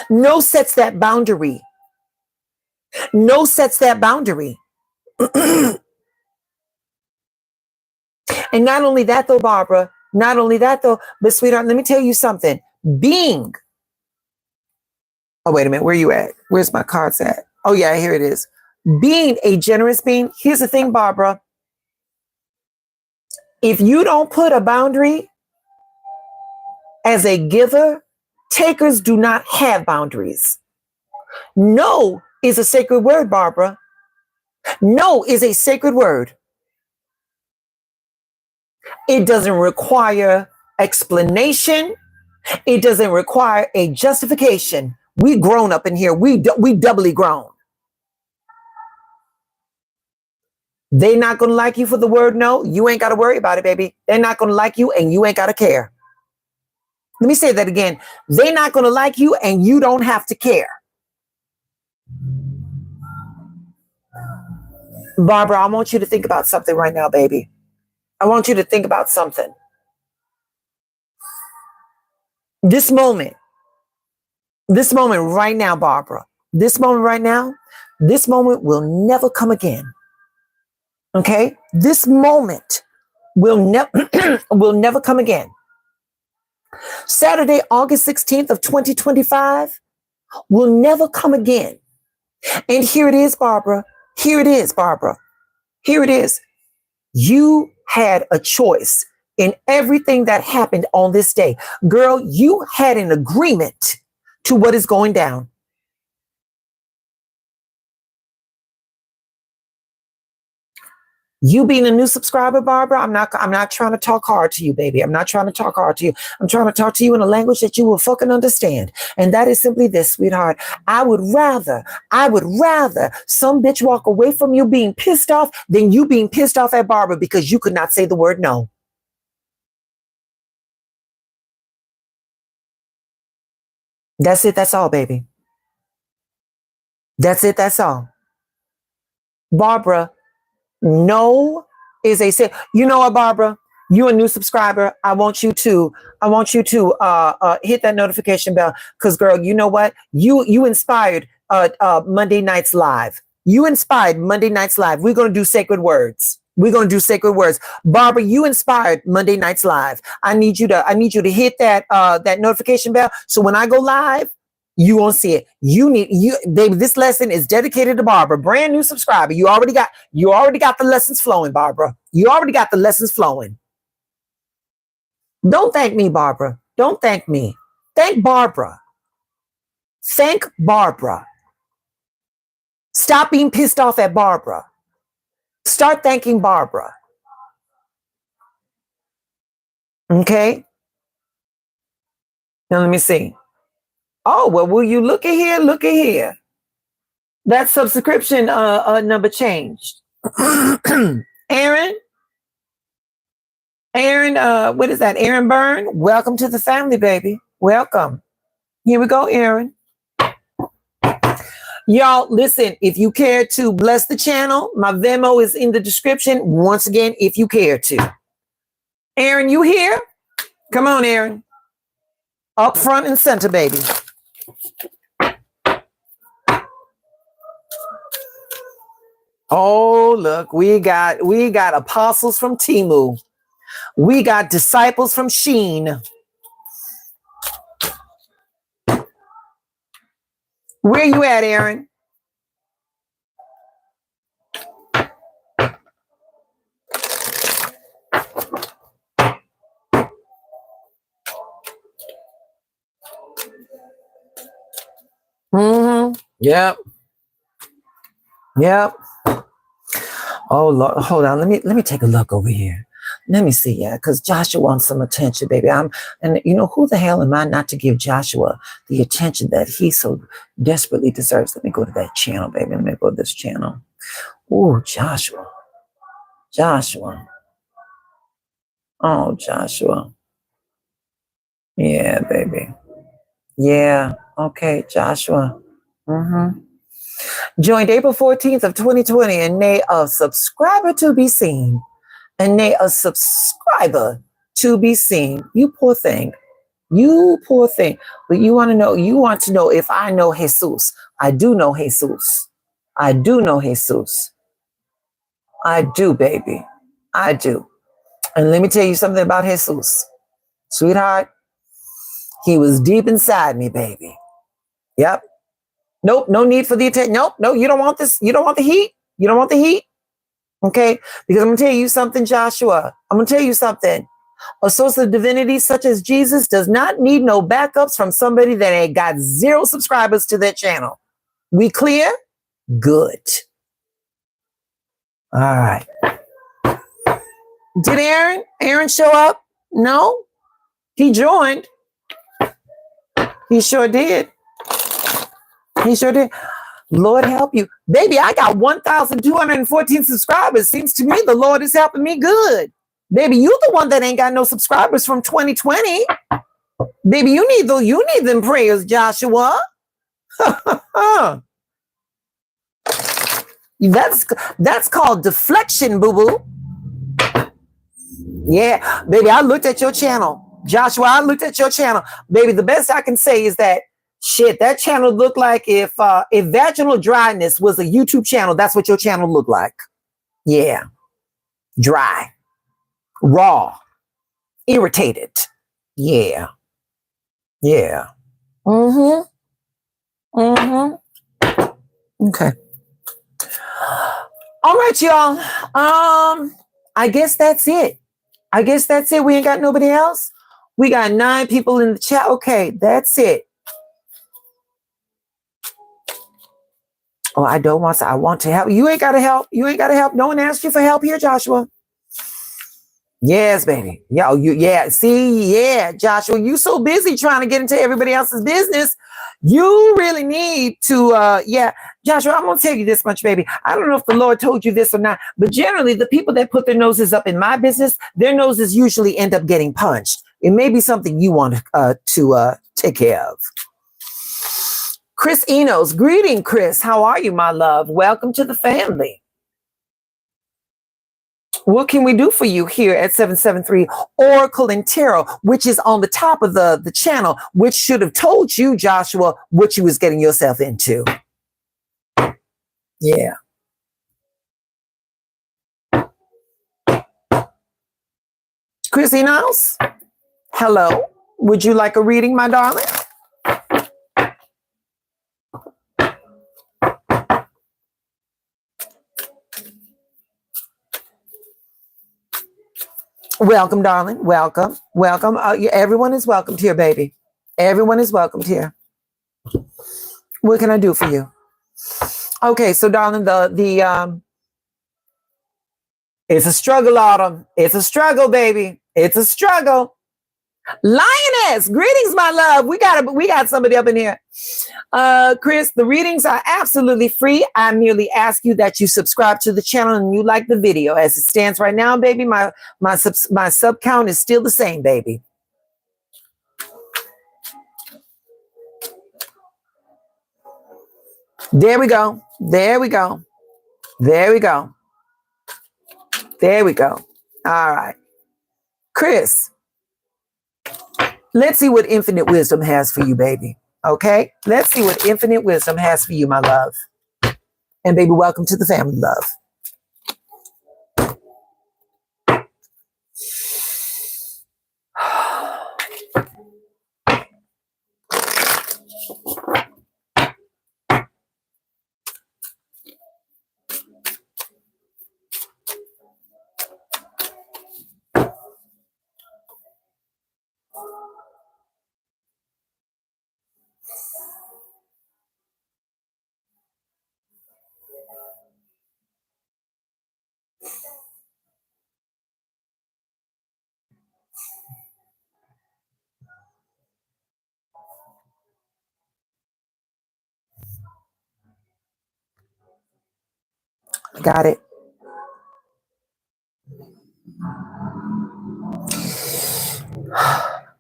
No sets that boundary. No sets that boundary. And not only that, though, Barbara, not only that, though, but sweetheart, let me tell you something. Being. Oh, wait a minute. Where are you at? Where's my cards at? Oh, yeah, here it is. Being a generous being. Here's the thing, Barbara. If you don't put a boundary as a giver, takers do not have boundaries. No is a sacred word, Barbara. No is a sacred word. It doesn't require explanation. It doesn't require a justification. We grown up in here. We doubly grown. They not going to like you for the word no. You ain't got to worry about it, baby. They're not going to like you and you ain't got to care. Let me say that again. They're not going to like you and you don't have to care. Barbara, I want you to think about something right now, baby. I want you to think about something. This moment right now, Barbara, this moment right now, this moment will never come again. Okay? This moment will never come again. Saturday, August 16th of 2025 will never come again. And here it is, Barbara. Here it is, Barbara. Here it is. You had a choice in everything that happened on this day. Girl, you had an agreement to what is going down. You being a new subscriber, Barbara, I'm not trying to talk hard to you, baby. I'm not trying to talk hard to you. I'm trying to talk to you in a language that you will fucking understand. And that is simply this, sweetheart. I would rather some bitch walk away from you being pissed off than you being pissed off at Barbara because you could not say the word no. That's it. That's all, baby. That's it. That's all. Barbara, no is a say. You know what, Barbara? You a new subscriber. I want you to hit that notification bell because, girl, you know what? You inspired Monday Nights Live. You inspired Monday Nights Live. We're gonna do sacred words. We're gonna do sacred words. Barbara, you inspired Monday Nights Live. I need you to hit that notification bell so when I go live, you won't see it. Baby, this lesson is dedicated to Barbara, brand new subscriber. You already got the lessons flowing, Barbara. You already got the lessons flowing. Don't thank me, Barbara. Don't thank me. Thank Barbara. Thank Barbara. Stop being pissed off at Barbara. Start thanking Barbara. Okay? Now let me see. Oh, well, will you look at here? Look at here. That subscription number changed. Aaron, what is that? Aaron Byrne, welcome to the family, baby. Welcome. Here we go, Aaron. Y'all, listen, if you care to bless the channel, my Venmo is in the description. Once again, if you care to. Aaron, you here? Come on, Aaron. Up front and center, baby. Oh, look, we got apostles from Temu. We got disciples from Sheen. Where you at, Aaron? Mm-hmm. Yep. Oh Lord, hold on. Let me take a look over here. Let me see, yeah, because Joshua wants some attention, baby. And you know, who the hell am I not to give Joshua the attention that he so desperately deserves? Let me go to that channel, baby. Let me go to this channel. Oh, Joshua. Oh, Joshua. Yeah, baby. Yeah. Okay, Joshua. Mm-hmm. Joined April 14th of 2020 and nay a subscriber to be seen. And nay a subscriber to be seen. You poor thing. But you want to know if I know Jesus. I do know Jesus. I do, baby. I do. And let me tell you something about Jesus. Sweetheart, he was deep inside me, baby. Yep. Nope, no need for the attention. Nope, no, you don't want this. You don't want the heat. Okay? Because I'm going to tell you something, Joshua. I'm going to tell you something. A source of divinity such as Jesus does not need no backups from somebody that ain't got 0 subscribers to their channel. We clear? Good. All right. Did Aaron show up? No? He joined. He sure did. He sure did. Lord help you. Baby, I got 1,214 subscribers. Seems to me the Lord is helping me good. Baby, you the one that ain't got no subscribers from 2020. Baby, you need them prayers, Joshua. That's called deflection, boo-boo. Yeah, baby, I looked at your channel. Joshua, I looked at your channel. Baby, the best I can say is that that channel looked like if vaginal dryness was a YouTube channel, that's what your channel looked like. Yeah. Dry. Raw. Irritated. Yeah. Yeah. Mm-hmm. Mm-hmm. Okay. All right, y'all. I guess that's it. We ain't got nobody else. We got 9 people in the chat. Okay, that's it. Oh, I don't want to. I want to help. You ain't got to help. No one asked you for help here, Joshua. Yes, baby. Joshua, you so busy trying to get into everybody else's business. You really need to, Joshua, I'm going to tell you this much, baby. I don't know if the Lord told you this or not, but generally the people that put their noses up in my business, their noses usually end up getting punched. It may be something you want to take care of. Chris Enos, greeting, Chris. How are you, my love? Welcome to the family. What can we do for you here at 773 Oracle and Tarot, which is on the top of the channel, which should have told you, Joshua, what you was getting yourself into. Yeah. Chris Enos, hello. Would you like a reading, my darling? Welcome, darling. Welcome. Everyone is welcomed here, baby. Everyone is welcomed here. What can I do for you? Okay, so darling, it's a struggle, Autumn. It's a struggle, baby. It's a struggle. Lioness, greetings, my love. We got somebody up in here. Chris, the readings are absolutely free. I merely ask you that you subscribe to the channel and you like the video. As it stands right now, baby, my sub count is still the same, baby. There we go. All right. Chris, let's see what infinite wisdom has for you, baby. Okay? Let's see what infinite wisdom has for you, my love. And baby, welcome to the family, love. Got it.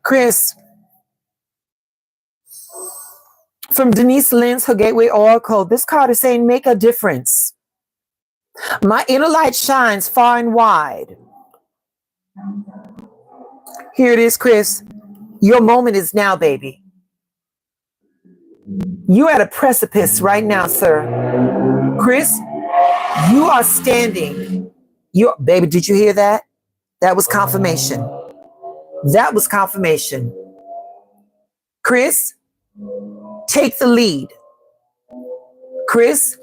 Chris, from Denise Lynn's Her Gateway Oracle, this card is saying, make a difference. My inner light shines far and wide. Here it is, Chris. Your moment is now, baby. You're at a precipice right now, sir. Chris, you are standing. Baby, did you hear that? That was confirmation. That was confirmation. Chris, take the lead. Chris,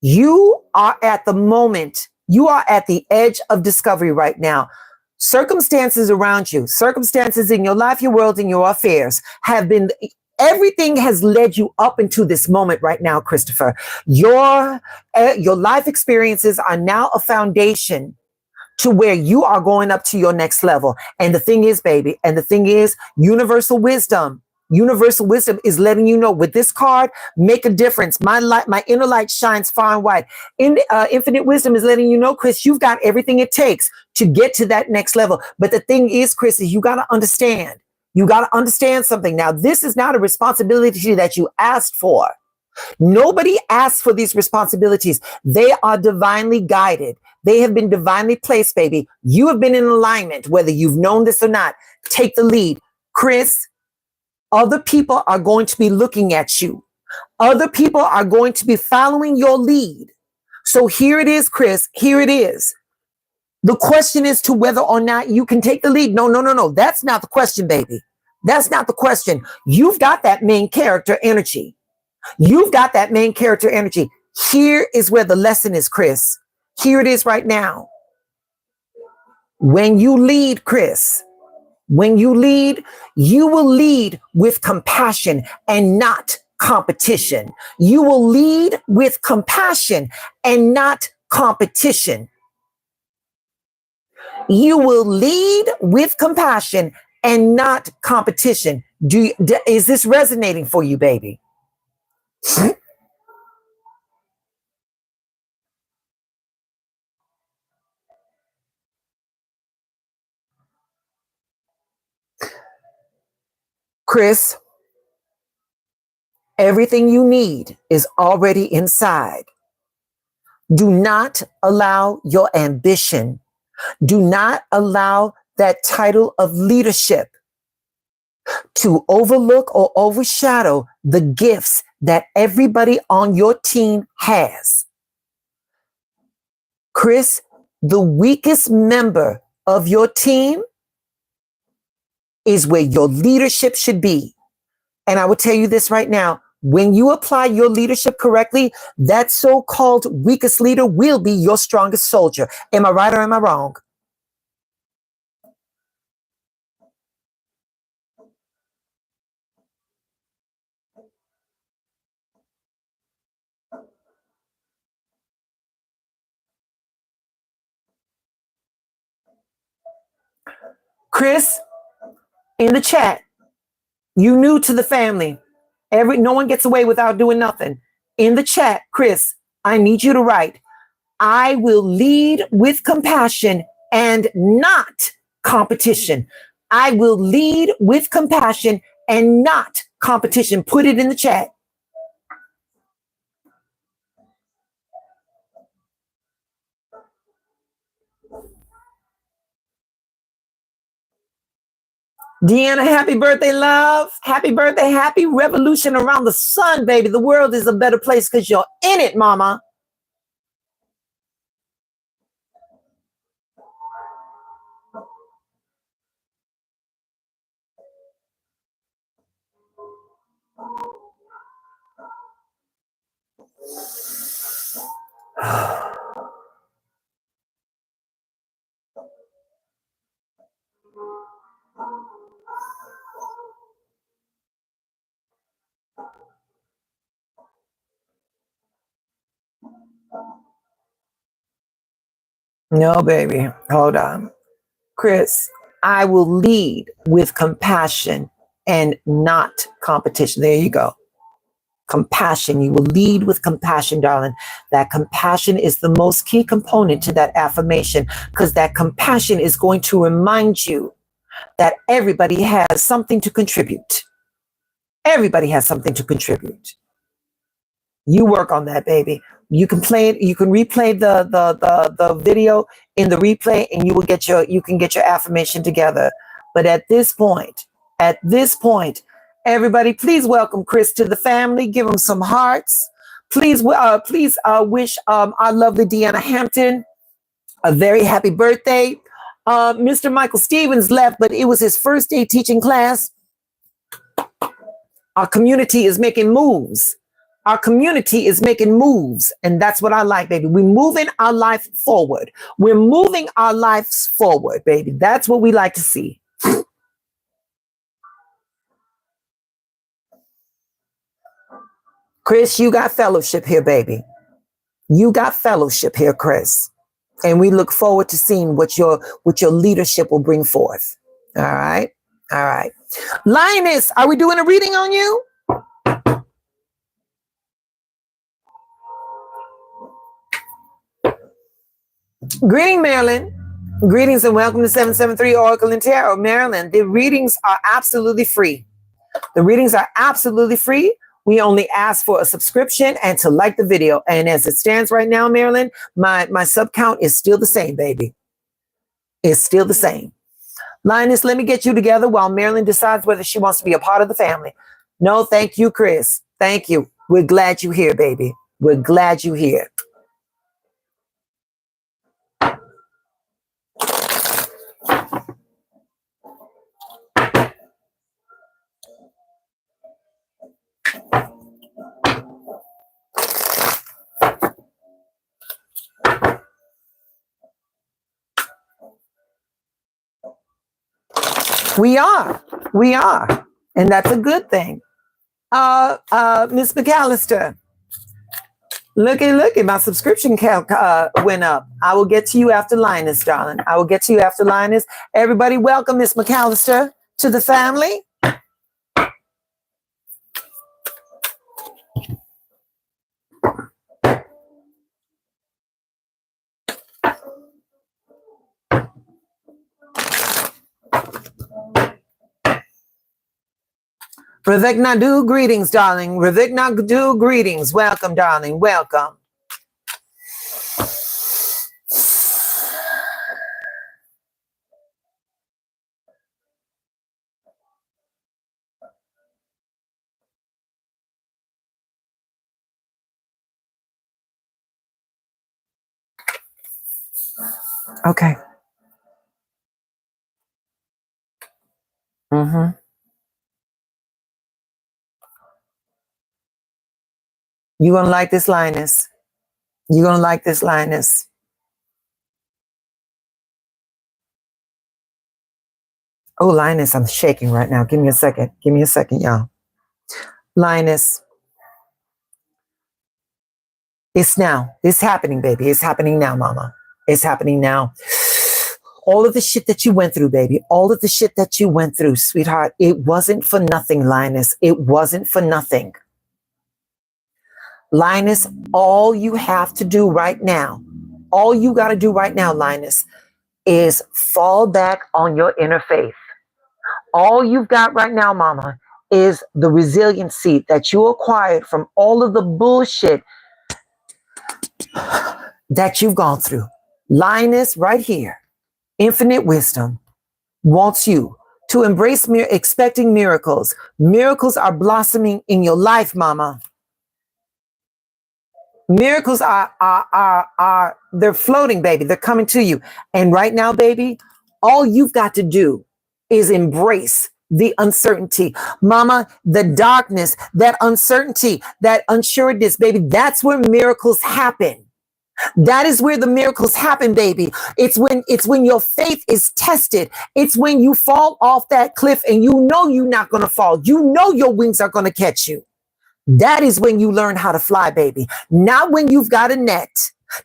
You are at the moment, you are at the edge of discovery right now. Circumstances around you, circumstances in your life, your world, and your affairs have been, everything has led you up into this moment right now, Christopher. Your life experiences are now a foundation to where you are going up to your next level. And the thing is, baby, and the thing is, universal wisdom is letting you know with this card, make a difference. My light, my inner light shines far and wide. Infinite wisdom is letting you know, Chris, you've got everything it takes to get to that next level. But the thing is, Chris, is you got to understand. You got to understand something. Now, this is not a responsibility that you asked for. Nobody asks for these responsibilities. They are divinely guided. They have been divinely placed, baby. You have been in alignment, whether you've known this or not. Take the lead. Chris, other people are going to be looking at you. Other people are going to be following your lead. So here it is, Chris. Here it is. The question is to whether or not you can take the lead. No. That's not the question, baby. That's not the question. You've got that main character energy. You've got that main character energy. Here is where the lesson is, Chris. Here it is right now. When you lead, Chris, when you lead, you will lead with compassion and not competition. You will lead with compassion and not competition. You will lead with compassion and not competition. Is this resonating for you, baby? Chris, everything you need is already inside. Do not allow your ambition, do not allow that title of leadership to overlook or overshadow the gifts that everybody on your team has. Chris, the weakest member of your team is where your leadership should be. And I will tell you this right now, when you apply your leadership correctly, that so-called weakest leader will be your strongest soldier. Am I right or am I wrong? Chris, in the chat, you new to the family. No one gets away without doing nothing. In the chat, Chris, I need you to write, I will lead with compassion and not competition. I will lead with compassion and not competition. Put it in the chat. Deanna, happy birthday, love. Happy birthday, happy revolution around the sun, baby. The world is a better place because you're in it, mama. No, baby. Hold on. Chris, I will lead with compassion and not competition. There you go. Compassion. You will lead with compassion, darling. That compassion is the most key component to that affirmation because that compassion is going to remind you that everybody has something to contribute. Everybody has something to contribute. You work on that, baby. You can play it. You can replay the video in the replay, and you can get your affirmation together. But at this point, everybody, please welcome Chris to the family. Give him some hearts. Please wish our lovely Deanna Hampton a very happy birthday. Mr. Michael Stevens left, but it was his first day teaching class. Our community is making moves. Our community is making moves, and that's what I like, baby. We're moving our life forward. We're moving our lives forward, baby. That's what we like to see. Chris, you got fellowship here, baby. You got fellowship here, Chris. And we look forward to seeing what your leadership will bring forth. All right. All right. Lioness, are we doing a reading on you? Greeting, Maryland. Greetings and welcome to 773 Oracle and Tarot, Maryland. The readings are absolutely free. The readings are absolutely free. We only ask for a subscription and to like the video. And as it stands right now, Maryland, my sub count is still the same, baby. It's still the same. Lioness, let me get you together while Maryland decides whether she wants to be a part of the family. No, thank you, Chris. Thank you. We're glad you're here, baby. We're glad you're here. We are. And that's a good thing. Miss McAllister, look at my subscription count went up. I will get to you after Linus, darling. I will get to you after Linus. Everybody welcome Miss McAllister to the family. Ravik Nadu, greetings, darling. Ravik Nadu, greetings. Welcome, darling. Welcome. Okay. Mm-hmm. You're going to like this, Linus. You're going to like this, Linus. Oh, Linus, I'm shaking right now. Give me a second. Give me a second, y'all. Linus. It's now. It's happening, baby. It's happening now, mama. It's happening now. All of the shit that you went through, baby. All of the shit that you went through, sweetheart. It wasn't for nothing, Linus. It wasn't for nothing. Linus, all you have to do right now, all you got to do right now, Linus, is fall back on your inner faith. All you've got right now, mama, is the resiliency that you acquired from all of the bullshit that you've gone through. Linus, right here, infinite wisdom wants you to embrace expecting miracles. Miracles are blossoming in your life, mama. Miracles are they're floating, baby. They're coming to you. And right now, baby, all you've got to do is embrace the uncertainty. Mama, the darkness, that uncertainty, that unsureness, baby, that's where miracles happen. That is where the miracles happen, baby. It's when your faith is tested. It's when you fall off that cliff and you know you're not going to fall. You know your wings are going to catch you. That is when you learn how to fly, baby. Not when you've got a net,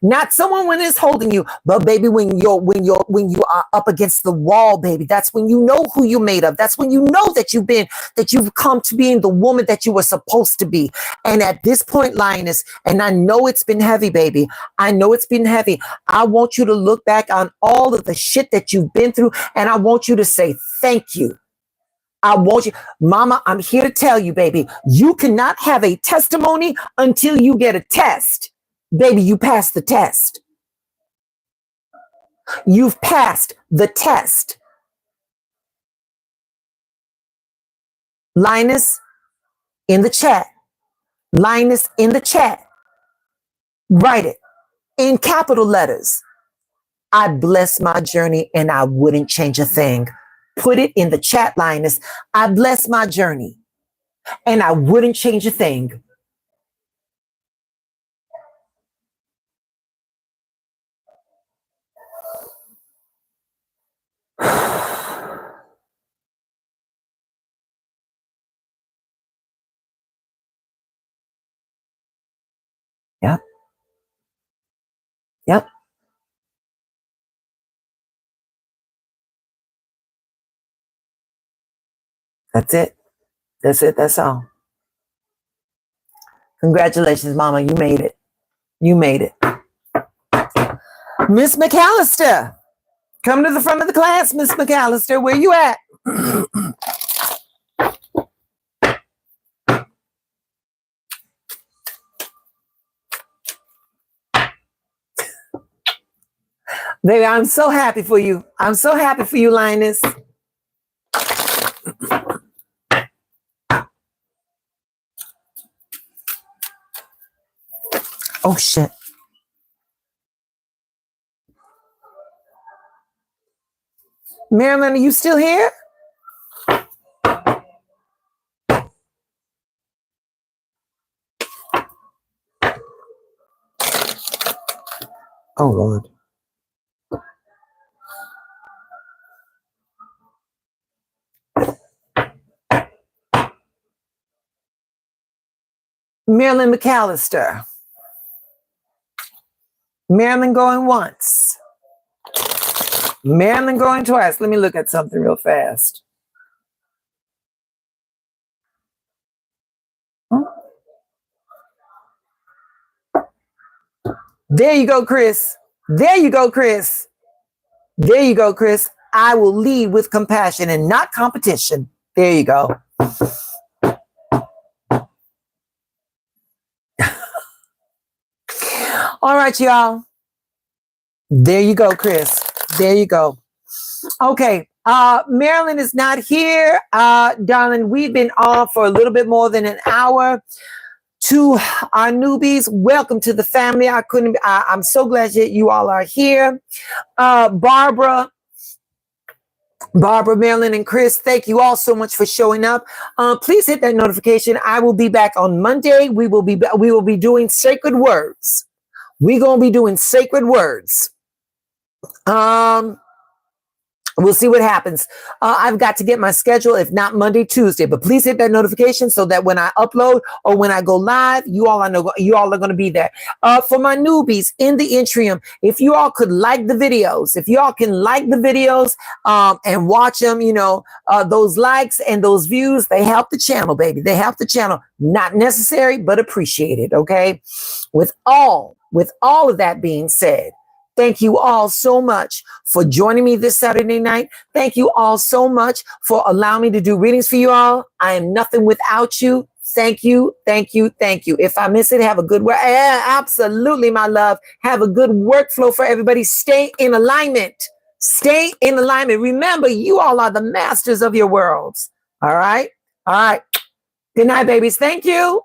not someone when it's holding you, but baby, when you are up against the wall, baby, that's when you know who you're made of. That's when you know that you've come to being the woman that you were supposed to be. And at this point, Lioness, and I know it's been heavy, baby. I know it's been heavy. I want you to look back on all of the shit that you've been through, and I want you to say thank you. I want you, mama, I'm here to tell you, baby, you cannot have a testimony until you get a test. Baby, you passed the test. You've passed the test. Linus in the chat. Linus in the chat. Write it in capital letters. I bless my journey and I wouldn't change a thing. Put it in the chat, Linus. I bless my journey and I wouldn't change a thing. That's it. That's it. That's all. Congratulations, Mama. You made it. You made it. Miss McAllister. Come to the front of the class, Miss McAllister. Where you at? Baby, I'm so happy for you. I'm so happy for you, Linus. Oh, shit. Marilyn, are you still here? Oh, Lord. Marilyn McAllister. Marilyn going once. Marilyn going twice. Let me look at something real fast. There you go, Chris. There you go, Chris. There you go, Chris. I will lead with compassion and not competition. There you go. All right, y'all. There you go, Chris. There you go. Okay. Marilyn is not here. Darling, we've been on for a little bit more than an hour. To our newbies, welcome to the family. I'm so glad that you all are here. Barbara, Marilyn, and Chris, thank you all so much for showing up. Please hit that notification. I will be back on Monday. We will be doing sacred words. We're gonna be doing sacred words. We'll see what happens. I've got to get my schedule, if not Monday, Tuesday. But please hit that notification so that when I upload or when I go live, you all are going to be there. For my newbies in the interim, if you all could like the videos, if you all can like the videos and watch them, those likes and those views, they help the channel, baby. They help the channel. Not necessary, but appreciated. Okay. With all of that being said, thank you all so much for joining me this Saturday night. Thank you all so much for allowing me to do readings for you all. I am nothing without you. Thank you, thank you, thank you. If I miss it, have a good work. Absolutely, my love. Have a good workflow for everybody. Stay in alignment. Stay in alignment. Remember, you all are the masters of your worlds. All right? All right. Good night, babies. Thank you.